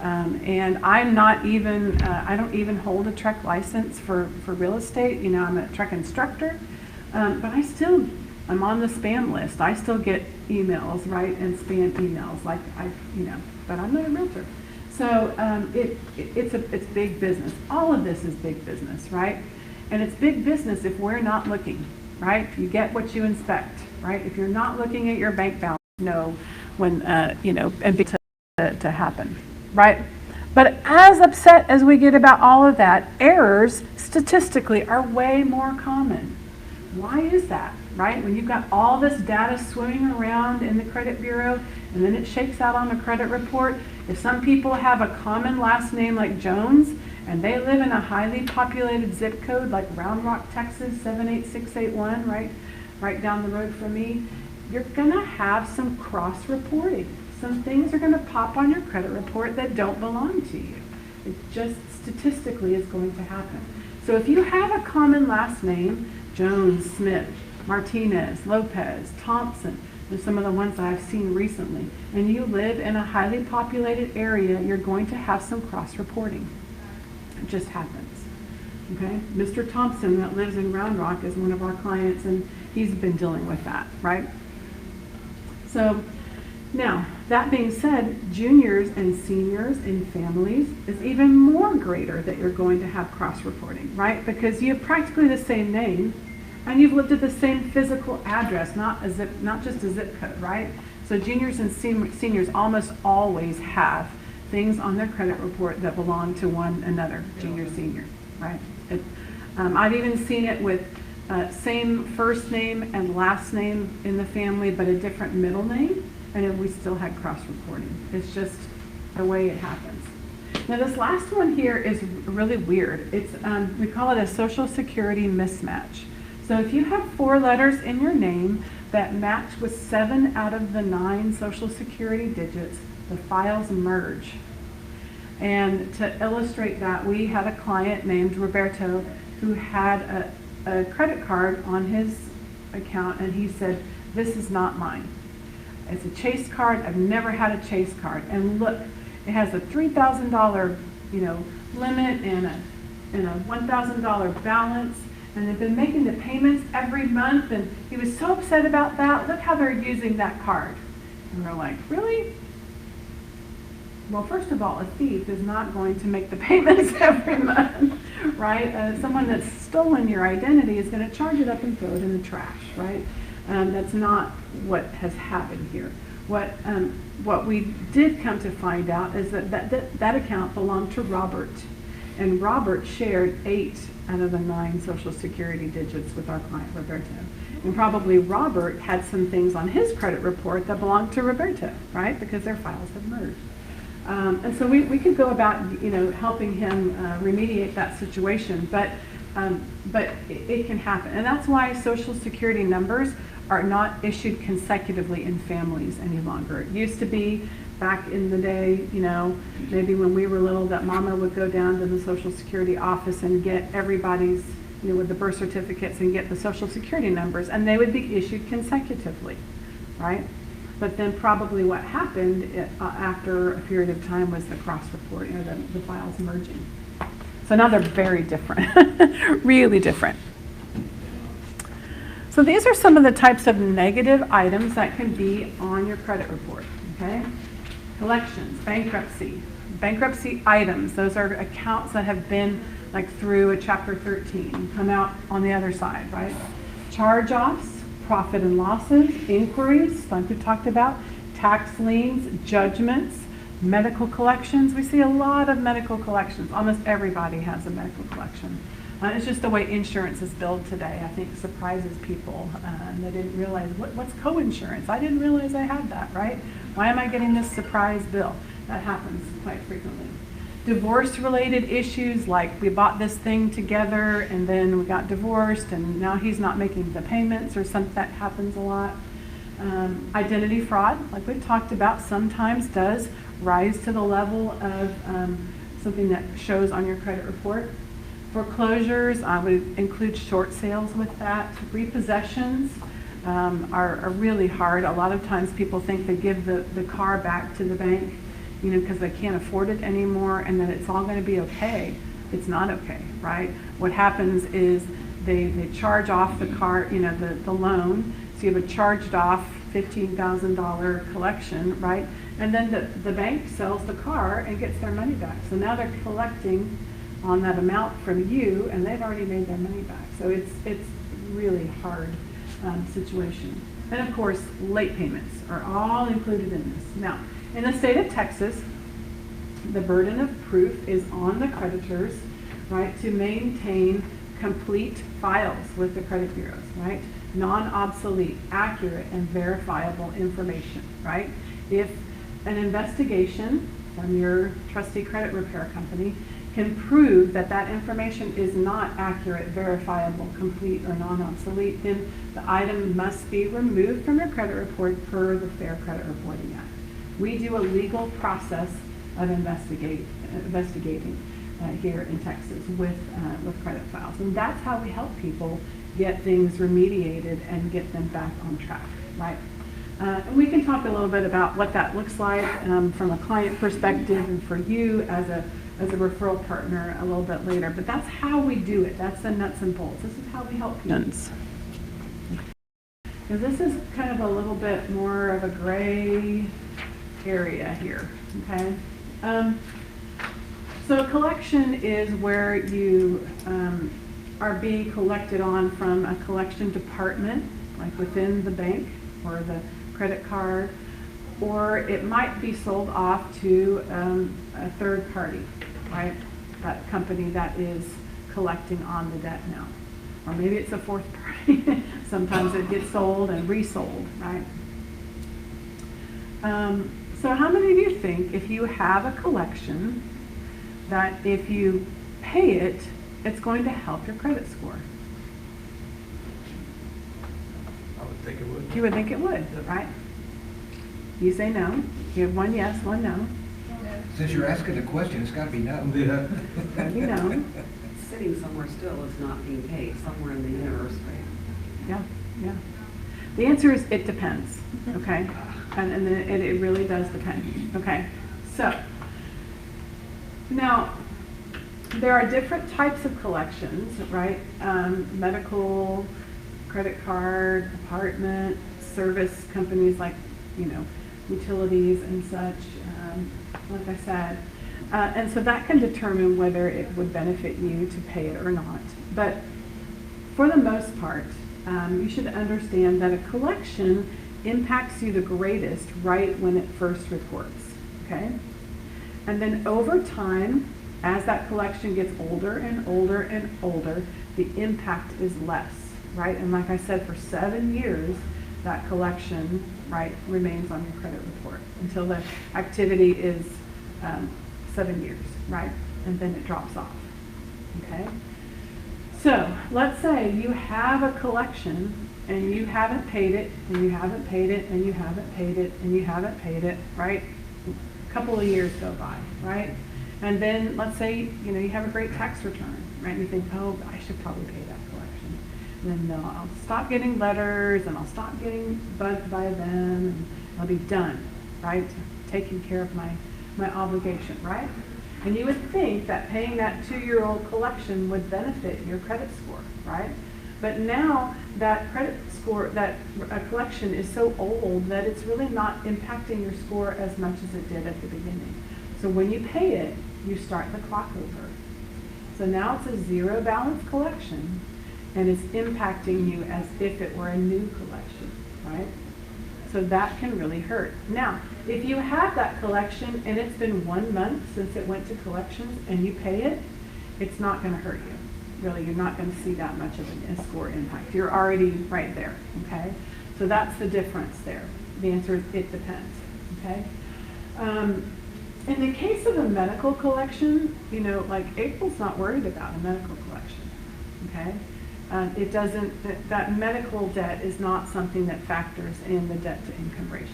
And I'm not even, I don't even hold a truck license for real estate. You know, I'm a truck instructor, but I'm on the spam list. I still get emails, right, and spam emails, like but I'm not a realtor. So it's big business. All of this is big business, right? And it's big business if we're not looking, right? You get what you inspect, right? If you're not looking at your bank balance, when and to happen, right? But as upset as we get about all of that, errors statistically are way more common. Why is that, right? When you've got all this data swimming around in the credit bureau and then it shakes out on a credit report, if some people have a common last name like Jones and they live in a highly populated zip code like Round Rock, Texas, 78681, right down the road from me, you're gonna have some cross-reporting. Some things are gonna pop on your credit report that don't belong to you. It just statistically is going to happen. So if you have a common last name, Jones, Smith, Martinez, Lopez, Thompson, and some of the ones that I've seen recently, and you live in a highly populated area, you're going to have some cross-reporting. It just happens, okay? Mr. Thompson that lives in Round Rock is one of our clients, and he's been dealing with that, right? So now, that being said, juniors and seniors in families is even more greater that you're going to have cross-reporting, right? Because you have practically the same name, and you've lived at the same physical address, not just a zip code, right? So juniors and seniors almost always have things on their credit report that belong to one another, junior, senior, right? I've even seen it with same first name and last name in the family, but a different middle name, and then we still had cross-reporting. It's just the way it happens. Now this last one here is really weird. It's we call it a Social Security mismatch. So if you have 4 letters in your name that match with 7 out of the 9 Social Security digits, the files merge. And to illustrate that, we had a client named Roberto who had a credit card on his account, and he said, "This is not mine. It's a Chase card. I've never had a Chase card. And look, it has a $3,000, limit and a $1,000 balance. And they've been making the payments every month, and he was so upset about that. Look how they're using that card." And we're like, really? Well, first of all, a thief is not going to make the payments every month, right? Someone that's stolen your identity is going to charge it up and throw it in the trash, right? That's not what has happened here. What we did come to find out is that account belonged to Robert, and Robert shared 8 out of the 9 Social Security digits with our client Roberto. And probably Robert had some things on his credit report that belonged to Roberto, right? Because their files have merged. And so we could go about, helping him remediate that situation, but it can happen. And that's why Social Security numbers are not issued consecutively in families any longer. It used to be back in the day, maybe when we were little, that mama would go down to the Social Security office and get everybody's, with the birth certificates and get the Social Security numbers, and they would be issued consecutively, right? But then probably what happened after a period of time was the cross-report, the files merging. So now they're very different, really different. So these are some of the types of negative items that can be on your credit report, okay? Collections, bankruptcy items. Those are accounts that have been through a Chapter 13, come out on the other side, right? Charge-offs, profit and losses, inquiries, like we talked about, tax liens, judgments, medical collections. We see a lot of medical collections. Almost everybody has a medical collection. It's just the way insurance is billed today. I think surprises people, and they didn't realize, what's co-insurance? I didn't realize I had that, right? Why am I getting this surprise bill? That happens quite frequently. divorce-related issues, like we bought this thing together and then we got divorced and now he's not making the payments, or something that happens a lot. Identity fraud, like we've talked about, sometimes does rise to the level of something that shows on your credit report. Foreclosures, I would include short sales with that. Repossessions are really hard. A lot of times people think they give the car back to the bank, you know, because they can't afford it anymore, and that it's all going to be okay. It's not okay, right? What happens is they charge off the car, you know, the loan. So you have a charged off $15,000 collection, right? And then the bank sells the car and gets their money back. So now they're collecting on that amount from you, and they've already made their money back. So it's really hard situation. And of course, late payments are all included in this. Now, in the state of Texas, the burden of proof is on the creditors, right, to maintain complete files with the credit bureaus, right? Non-obsolete, accurate, and verifiable information, right? If an investigation from your trustee credit repair company can prove that that information is not accurate, verifiable, complete, or non-obsolete, then the item must be removed from your credit report per the Fair Credit Reporting Act. We do a legal process of investigating here in Texas with credit files, and that's how we help people get things remediated and get them back on track, right? And we can talk a little bit about what that looks like from a client perspective and for you as a referral partner a little bit later, but that's how we do it. That's the nuts and bolts. This is how we help people. Because this is kind of a little bit more of a gray area here, okay? So a collection is where you are being collected on from a collection department, like within the bank or the credit card, or it might be sold off to a third party, right? That company that is collecting on the debt now. Or maybe it's a fourth party. Sometimes it gets sold and resold, right? So how many of you think if you have a collection that if you pay it, it's going to help your credit score? I would think it would. You would think it would, right? You say no. You have one yes, one no. Since you're asking the question, it's gotta be no. Yeah. Gotta be no. Sitting somewhere still is not being paid, somewhere in the universe, right? Yeah, yeah. The answer is it depends, okay? And it really does depend, okay? So, now, there are different types of collections, right? Medical, credit card, apartment, service companies like, you know, utilities and such, like I said. And so that can determine whether it would benefit you to pay it or not. But for the most part, you should understand that a collection impacts you the greatest right when it first reports, okay? And then over time, as that collection gets older and older and older, the impact is less, right? And like I said, for 7 years, that collection, right, remains on your credit report until the activity is 7 years, right? And then it drops off, okay? So let's say you have a collection and you haven't paid it, and you haven't paid it, and you haven't paid it, and you haven't paid it, right? A couple of years go by, right? And then let's say, you know, you have a great tax return, right? And you think, oh, I should probably pay that collection. And then I'll stop getting letters, and I'll stop getting bugged by them, and I'll be done, right? Taking care of my obligation, right? And you would think that paying that 2-year-old collection would benefit your credit score, right? But now that credit score, that collection is so old that it's really not impacting your score as much as it did at the beginning. So when you pay it, you start the clock over. So now it's a zero balance collection, and it's impacting you as if it were a new collection, right? So that can really hurt. Now, if you have that collection and it's been 1 month since it went to collections and you pay it, it's not going to hurt you. Really, you're not going to see that much of a score impact. You're already right there, okay? So that's the difference there. The answer is it depends, okay? In the case of a medical collection, you know, like April's not worried about a medical collection, okay? It doesn't, that medical debt is not something that factors in the debt to income ratio,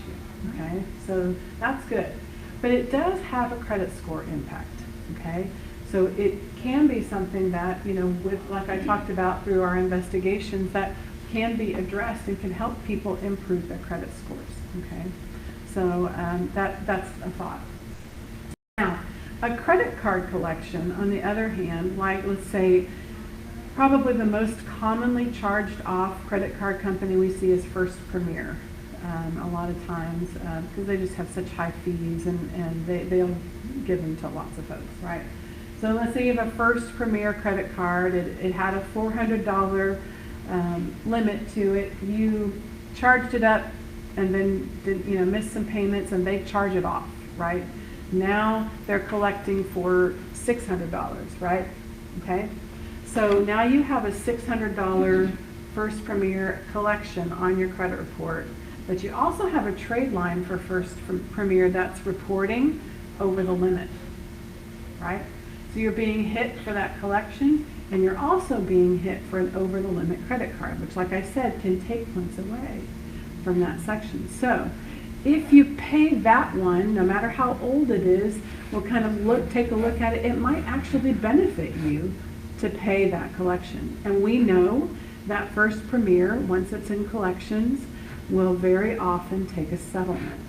okay? So that's good. But it does have a credit score impact, okay? So it can be something that, you know, with, like I talked about through our investigations, that can be addressed and can help people improve their credit scores, okay? So that's a thought. Now, a credit card collection, on the other hand, like let's say, probably the most commonly charged off credit card company we see is First Premier. A lot of times, because they just have such high fees and they'll give them to lots of folks, right? So let's say you have a First Premier credit card, it had a $400 limit to it. You charged it up and then missed some payments and they charge it off, right? Now they're collecting for $600, right? Okay, so now you have a $600 First Premier collection on your credit report, but you also have a trade line for First Premier that's reporting over the limit, right? So you're being hit for that collection, and you're also being hit for an over the limit credit card, which, like I said, can take points away from that section. So if you pay that one, no matter how old it is, we'll kind of take a look at it. It might actually benefit you to pay that collection. And we know that First Premier, once it's in collections, will very often take a settlement.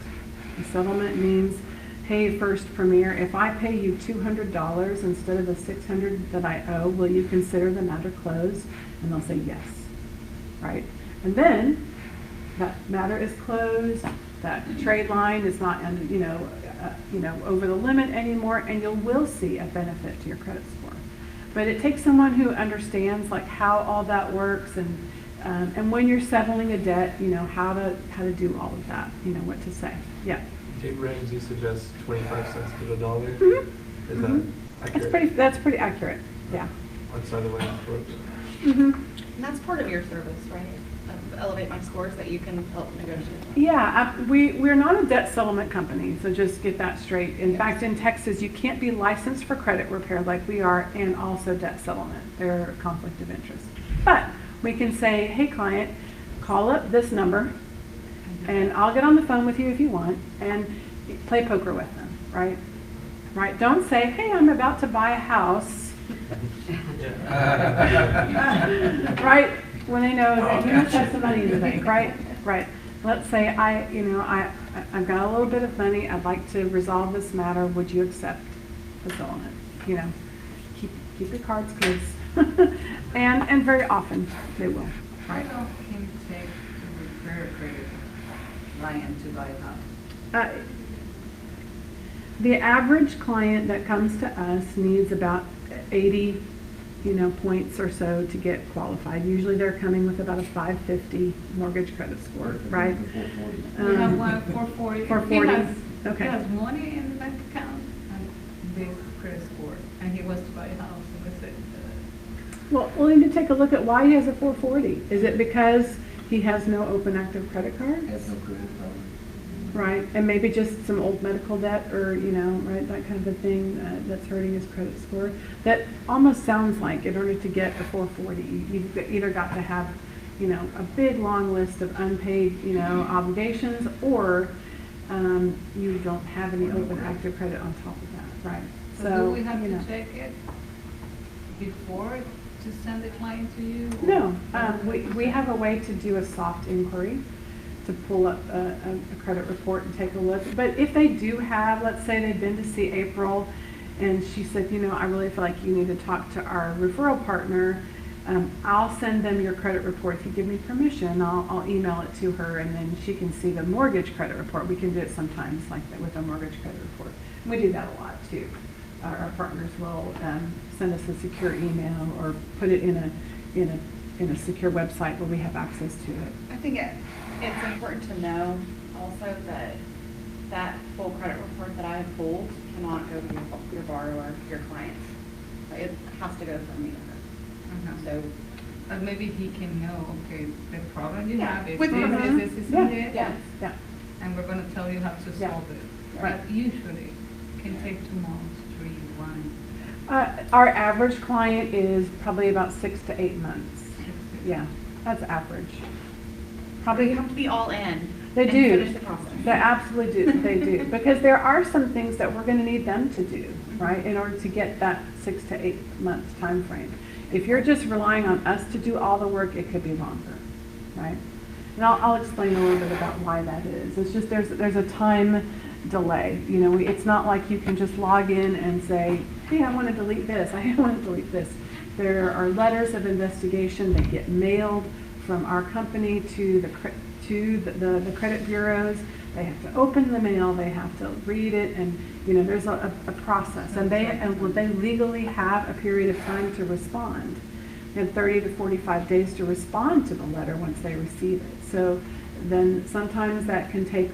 A settlement means, hey, First Premier, if I pay you $200 instead of the $600 that I owe, will you consider the matter closed? And they'll say yes, right? And then that matter is closed. That trade line is not, over the limit anymore, and you will see a benefit to your credit score. But it takes someone who understands like how all that works, and when you're settling a debt, how to do all of that, what to say. Yeah. Dave Ramsey suggests 25 cents to the dollar. Mm-hmm. Is that accurate? That's pretty accurate. Yeah. On side of the way. Mm-hmm. And that's part of your service, right? Elevate My Scores, that you can help negotiate. Yeah, we're not a debt settlement company, so just get that straight. In fact, in Texas, you can't be licensed for credit repair like we are, and also debt settlement. They're a conflict of interest. But we can say, hey client, call up this number, and I'll get on the phone with you if you want, and play poker with them, right? Right? Don't say, hey, I'm about to buy a house. Right? When they know that you must have some money in the bank, right? Right. Let's say I've got a little bit of money. I'd like to resolve this matter. Would you accept the settlement? Keep your cards close, and very often they will. Right. How long can it take to repair a credit line to buy a house? The average client that comes to us needs about 80 points or so to get qualified. Usually they're coming with about a 550 mortgage credit score, right? We have one 440. 440. Okay. He has money in the bank account and big credit score, and he wants to buy a house. And we said, Well, we'll need to take a look at why he has a 440. Is it because he has no open active credit cards? Has no credit card. Right, and maybe just some old medical debt or, right, that kind of a thing that's hurting his credit score. That almost sounds like in order to get the 440, you've either got to have, a big long list of unpaid, obligations, or you don't have any open active credit on top of that, right? so do we have to check it before to send the client to you? No, we have a way to do a soft inquiry, to pull up a credit report and take a look. But if they do have, let's say they've been to see April and she said, I really feel like you need to talk to our referral partner, I'll send them your credit report. If you give me permission, I'll email it to her, and then she can see the mortgage credit report. We can do it sometimes like that with a mortgage credit report. And we do that a lot too. Our partners will send us a secure email or put it in a secure website where we have access to it. I think it's important to know also that full credit report that I have pulled cannot go to your borrower, your client. It has to go from me to her. So maybe he can know, okay, the problem you have is With this, Yeah. it, Yeah. and we're going to tell you how to Yeah. solve it. Right. But usually, can take 2 months, 3, 1. Our average client is probably about 6 to 8 months. Yeah, that's average. You Probably, have to be all in. they and do. Finish the process. They absolutely do, they do. Because there are some things that we're gonna need them to do, right, in order to get that 6 to 8 months time frame. If you're just relying on us to do all the work, it could be longer, right? And I'll explain a little bit about why that is. It's just there's a time delay. You know, it's not like you can just log in and say, hey, I want to delete this, I want to delete this. There are letters of investigation that get mailed from our company to the credit bureaus. They have to open the mail, they have to read it, and you know there's a process. And they legally have a period of time to respond. They have 30 to 45 days to respond to the letter once they receive it. So then sometimes that can take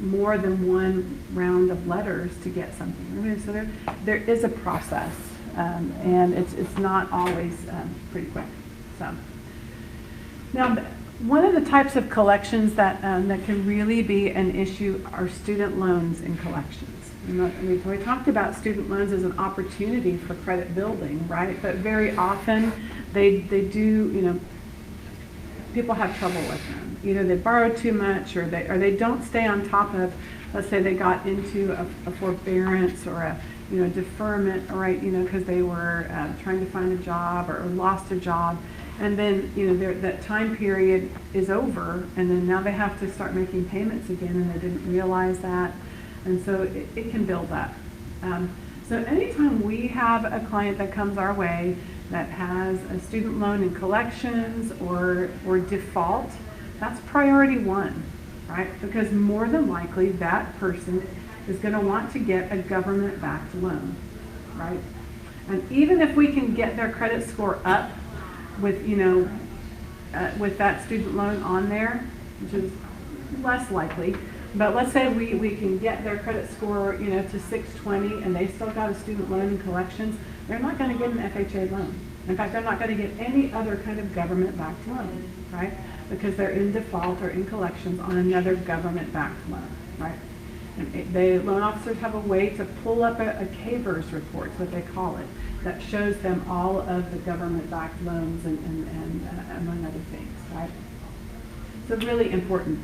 more than one round of letters to get something removed. So there is a process, and it's not always pretty quick. So now, one of the types of collections that can really be an issue are student loans and collections. We talked about student loans as an opportunity for credit building, right? But very often they do, you know, people have trouble with them. Either they borrow too much, or they don't stay on top of. Let's say they got into a forbearance or a deferment, right? You know, because they were trying to find a job or lost a job. And then, you know, that time period is over, and then now they have to start making payments again, and they didn't realize that. And so it can build up. So anytime we have a client that comes our way that has a student loan in collections or default, that's priority one, right? Because more than likely that person is going to want to get a government-backed loan, right? And even if we can get their credit score up with, with that student loan on there, which is less likely, but let's say we can get their credit score, to 620, and they still got a student loan in collections, they're not going to get an FHA loan. In fact, they're not going to get any other kind of government-backed loan, right? Because they're in default or in collections on another government-backed loan, right? And the loan officers have a way to pull up a KVERS report, is what they call it, that shows them all of the government-backed loans and among other things, right? So really important.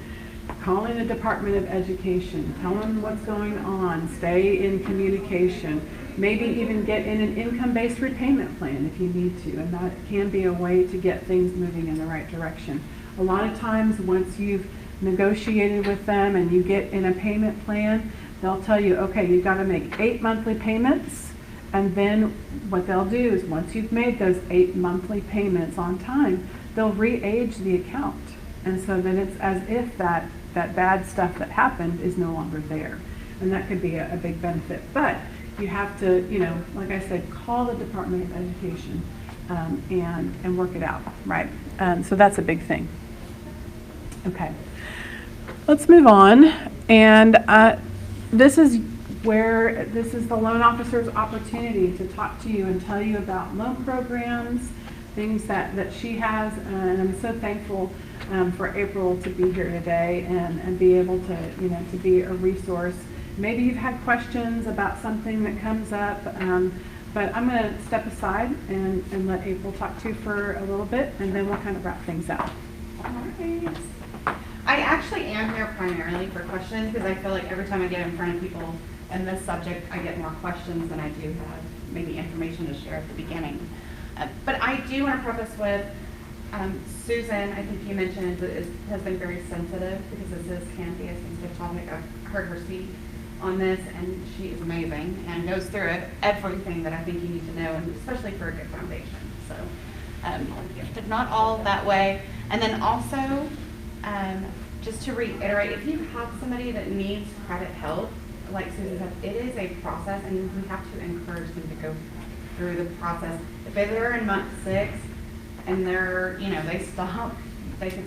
Calling the Department of Education, tell them what's going on, stay in communication, maybe even get in an income-based repayment plan if you need to, and that can be a way to get things moving in the right direction. A lot of times once you've negotiated with them and you get in a payment plan, they'll tell you, okay, you've got to make 8 monthly payments, and then what they'll do is once you've made those 8 monthly payments on time, they'll re-age the account. And so then it's as if that bad stuff that happened is no longer there. And that could be a big benefit. But you have to, like I said, call the Department of Education and work it out, right? So that's a big thing. Okay. Let's move on. And this is the loan officer's opportunity to talk to you and tell you about loan programs, things that she has. And I'm so thankful for April to be here today and be able to be a resource. Maybe you've had questions about something that comes up, but I'm going to step aside and let April talk to you for a little bit, and then we'll kind of wrap things up. All right. I actually am here primarily for questions because I feel like every time I get in front of people in this subject, I get more questions than I do have maybe information to share at the beginning. But I do want to preface with Susan, I think you mentioned, has been very sensitive because this can be a sensitive topic. I've heard her speak on this, and she is amazing and goes through everything that I think you need to know, and especially for a good foundation. So, but not all that way. And then also, just to reiterate, if you have somebody that needs credit help, like Susan said, it is a process, and we have to encourage them to go through the process. If they're in month 6 and they're, they stop, they could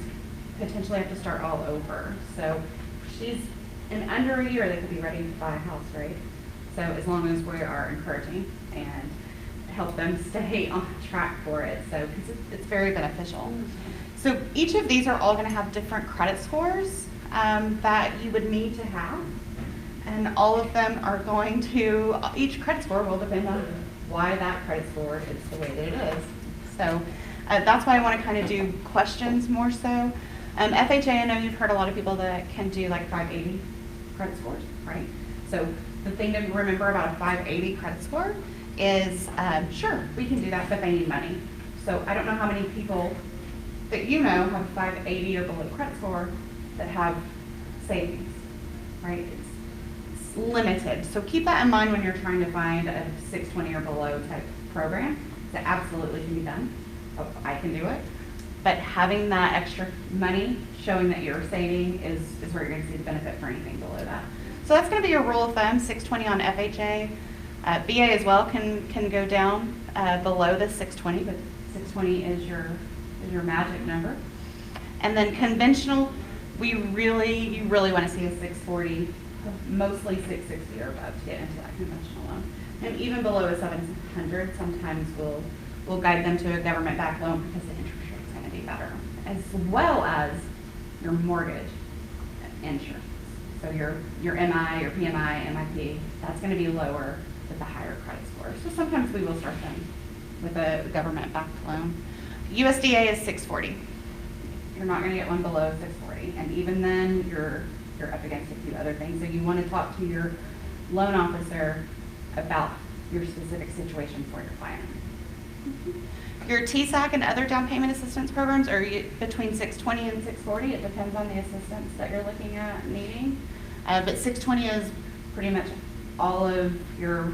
potentially have to start all over. So she's in under a year, they could be ready to buy a house, right? So as long as we are encouraging and help them stay on track for it. So it's very beneficial. So each of these are all going to have different credit scores that you would need to have. And all of them are going to, each credit score will depend on why that credit score is the way that it is. So that's why I want to kind of do questions more so. FHA, I know you've heard a lot of people that can do like 580 credit scores, right? So the thing to remember about a 580 credit score is, sure, we can do that, but they need money. So I don't know how many people that you know have 580 or below credit score that have savings, right? It's limited. So keep that in mind when you're trying to find a 620 or below type program. That absolutely can be done. Oh, I can do it. But having that extra money, showing that you're saving, is where you're going to see the benefit for anything below that. So that's going to be your rule of thumb, 620 on FHA. VA as well can go down below the 620, but 620 is your magic number. And then conventional, you really want to see a 640, mostly 660 or above to get into that conventional loan. And even below a 700, sometimes we'll guide them to a government-backed loan because the interest rate is going to be better, as well as your mortgage insurance. So your MI, your PMI, MIP, that's going to be lower with a higher credit score. So sometimes we will start them with a government-backed loan. USDA is 640. You're not going to get one below 640, and even then, you're up against a few other things. So you want to talk to your loan officer about your specific situation for your client. Your TSAC and other down payment assistance programs are between 620 and 640. It depends on the assistance that you're looking at needing. But 620 is pretty much all of your,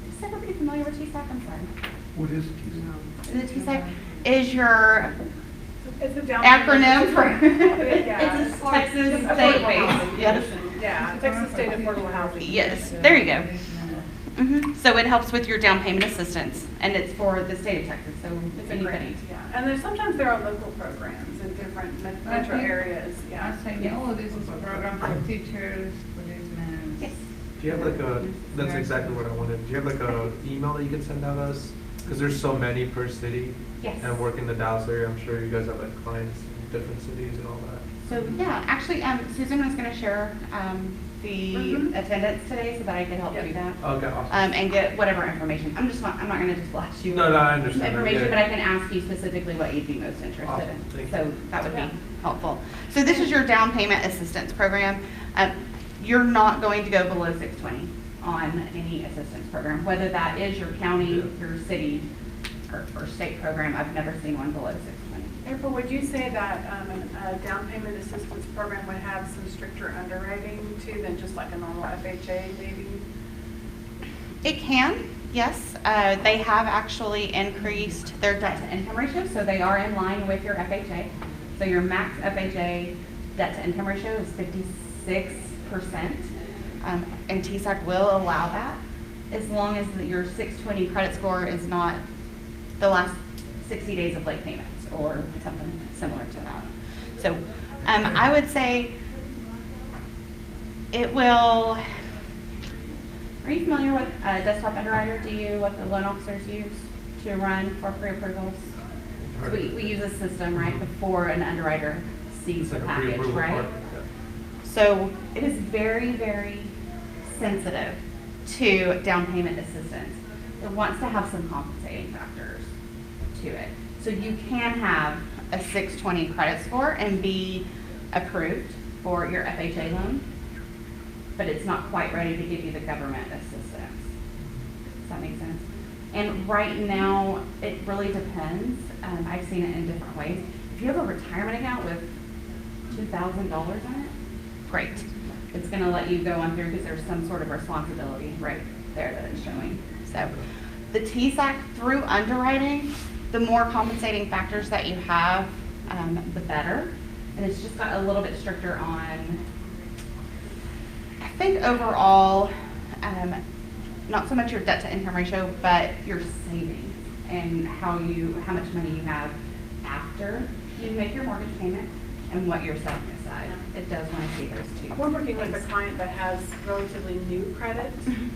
is everybody familiar with TSAC? I'm sorry. What is TSAC? The TSAC is your It's a down acronym for, Yeah. it's a Texas Affordable state-based. housing. Yes. Yeah, Texas State Affordable Housing. Yes, there you go. So it helps with your down payment assistance, and it's for the state of Texas, so It's a anybody. grant, yeah. And there's sometimes there are local programs in different metro areas, yeah. I say, oh, this is a program for teachers, policemen. Yes. Do you have like a, that's exactly what I wanted, do you have like a email that you can send out us? Because there's so many per city. Yes. And work in the Dallas area, I'm sure you guys have like clients in different cities and all that. So, yeah, actually, Susan was gonna share, the attendance today so that I could help do that. Okay, awesome. And get whatever information. I'm not gonna just blast you. No, I with understand. Information, Yeah. but I can ask you specifically what you'd be most interested Awesome. in. Thank So you. that would be helpful. So this is your down payment assistance program. You're not going to go below 620 on any assistance program, whether that is your county, your city, or state program. I've never seen one below 620. April, would you say that a down payment assistance program would have some stricter underwriting too than just like a normal FHA maybe? It can, yes. They have actually increased their debt to income ratio, so they are in line with your FHA. So your max FHA debt to income ratio is 56%, and TSAC will allow that as long as your 620 credit score is not the last 60 days of late payments or something similar to that. So I would say it will. Are you familiar with Desktop Underwriter? What the loan officers use to run for pre-approvals? So we use a system, right, before an underwriter sees the It's like a package, pre-approval right? part, yeah. So it is very, very sensitive to down payment assistance. It wants to have some compensating factors to it. So you can have a 620 credit score and be approved for your FHA loan, but it's not quite ready to give you the government assistance. Does that make sense? And right now, it really depends. I've seen it in different ways. If you have a retirement account with $2,000 in it, great. It's going to let you go on through because there's some sort of responsibility right there that it's showing. So the TSAC through underwriting, the more compensating factors that you have, the better. And it's just got a little bit stricter on, I think overall, not so much your debt to income ratio, but your savings and how much money you have after you make your mortgage payment and what you're setting aside. It does want to see those two. We're working with a client that has relatively new credit,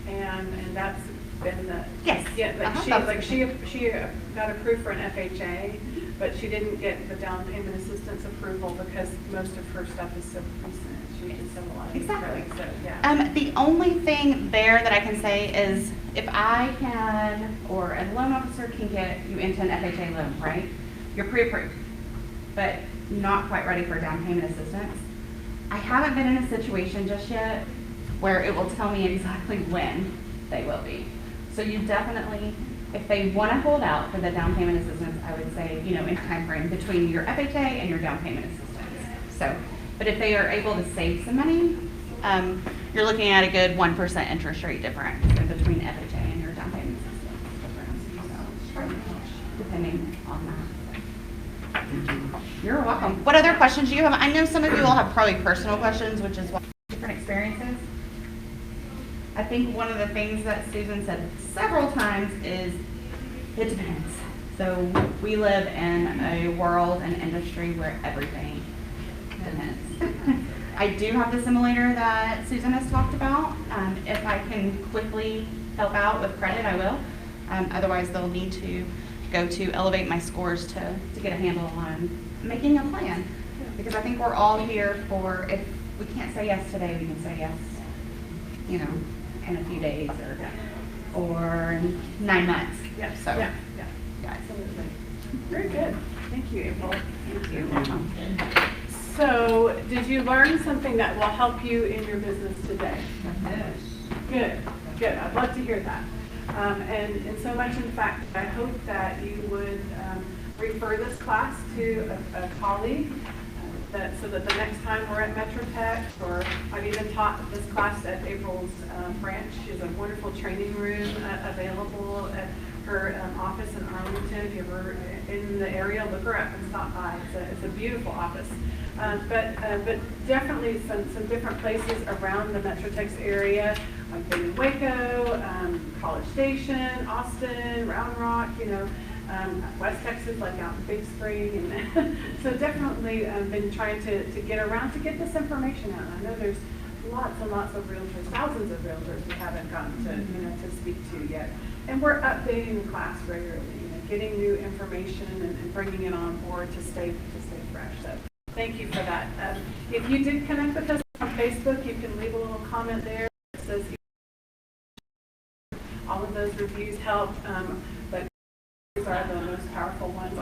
and that's been the. Yes. Yeah, Uh-huh. she got approved for an FHA, but she didn't get the down payment assistance approval because most of her stuff is so recent. She did so a lot of Exactly. credit, so, yeah. The only thing there that I can say is if I can, or a loan officer can get you into an FHA loan, right? You're pre-approved, but not quite ready for down payment assistance. I haven't been in a situation just yet where it will tell me exactly when they will be. So you definitely, if they want to hold out for the down payment assistance, I would say, you know, in time frame between your FHA and your down payment assistance. So, but if they are able to save some money, you're looking at a good 1% interest rate difference in between FHA and your down payment assistance. So, depending on that. You're welcome. What other questions do you have? I know some of you all have probably personal questions, which is why different experiences. I think one of the things that Susan said several times is it depends. So we live in a world and industry where everything depends. I do have the simulator that Susan has talked about. If I can quickly help out with credit, I will. Otherwise, they'll need to go to Elevate My Scores to get a handle on making a plan. Because I think we're all here for, if we can't say yes today, we can say yes, you know, in a few days or 9 months. Yeah, So, yeah, yeah. absolutely. Very good. Thank you, April. Thank you. So, did you learn something that will help you in your business today? Yes. Good, good. I'd love to hear that. And so much, in fact, I hope that you would refer this class to a colleague so that the next time we're at MetroTech, or I've even taught this class at April's branch. She has a wonderful training room available at her office in Arlington. If you're ever in the area, look her up and stop by. It's a beautiful office. But definitely some different places around the MetroTech area. I've been in Waco, College Station, Austin, Round Rock, you know, West Texas, like out in Big Spring. And so definitely been trying to get around to get this information out. I know there's lots and lots of realtors, thousands of realtors we haven't gotten to, you know, to speak to yet. And we're updating the class regularly, you know, getting new information and bringing it on board to stay fresh. So thank you for that. If you did connect with us on Facebook, you can leave a little comment there. It says all of those reviews help, but these are the most powerful ones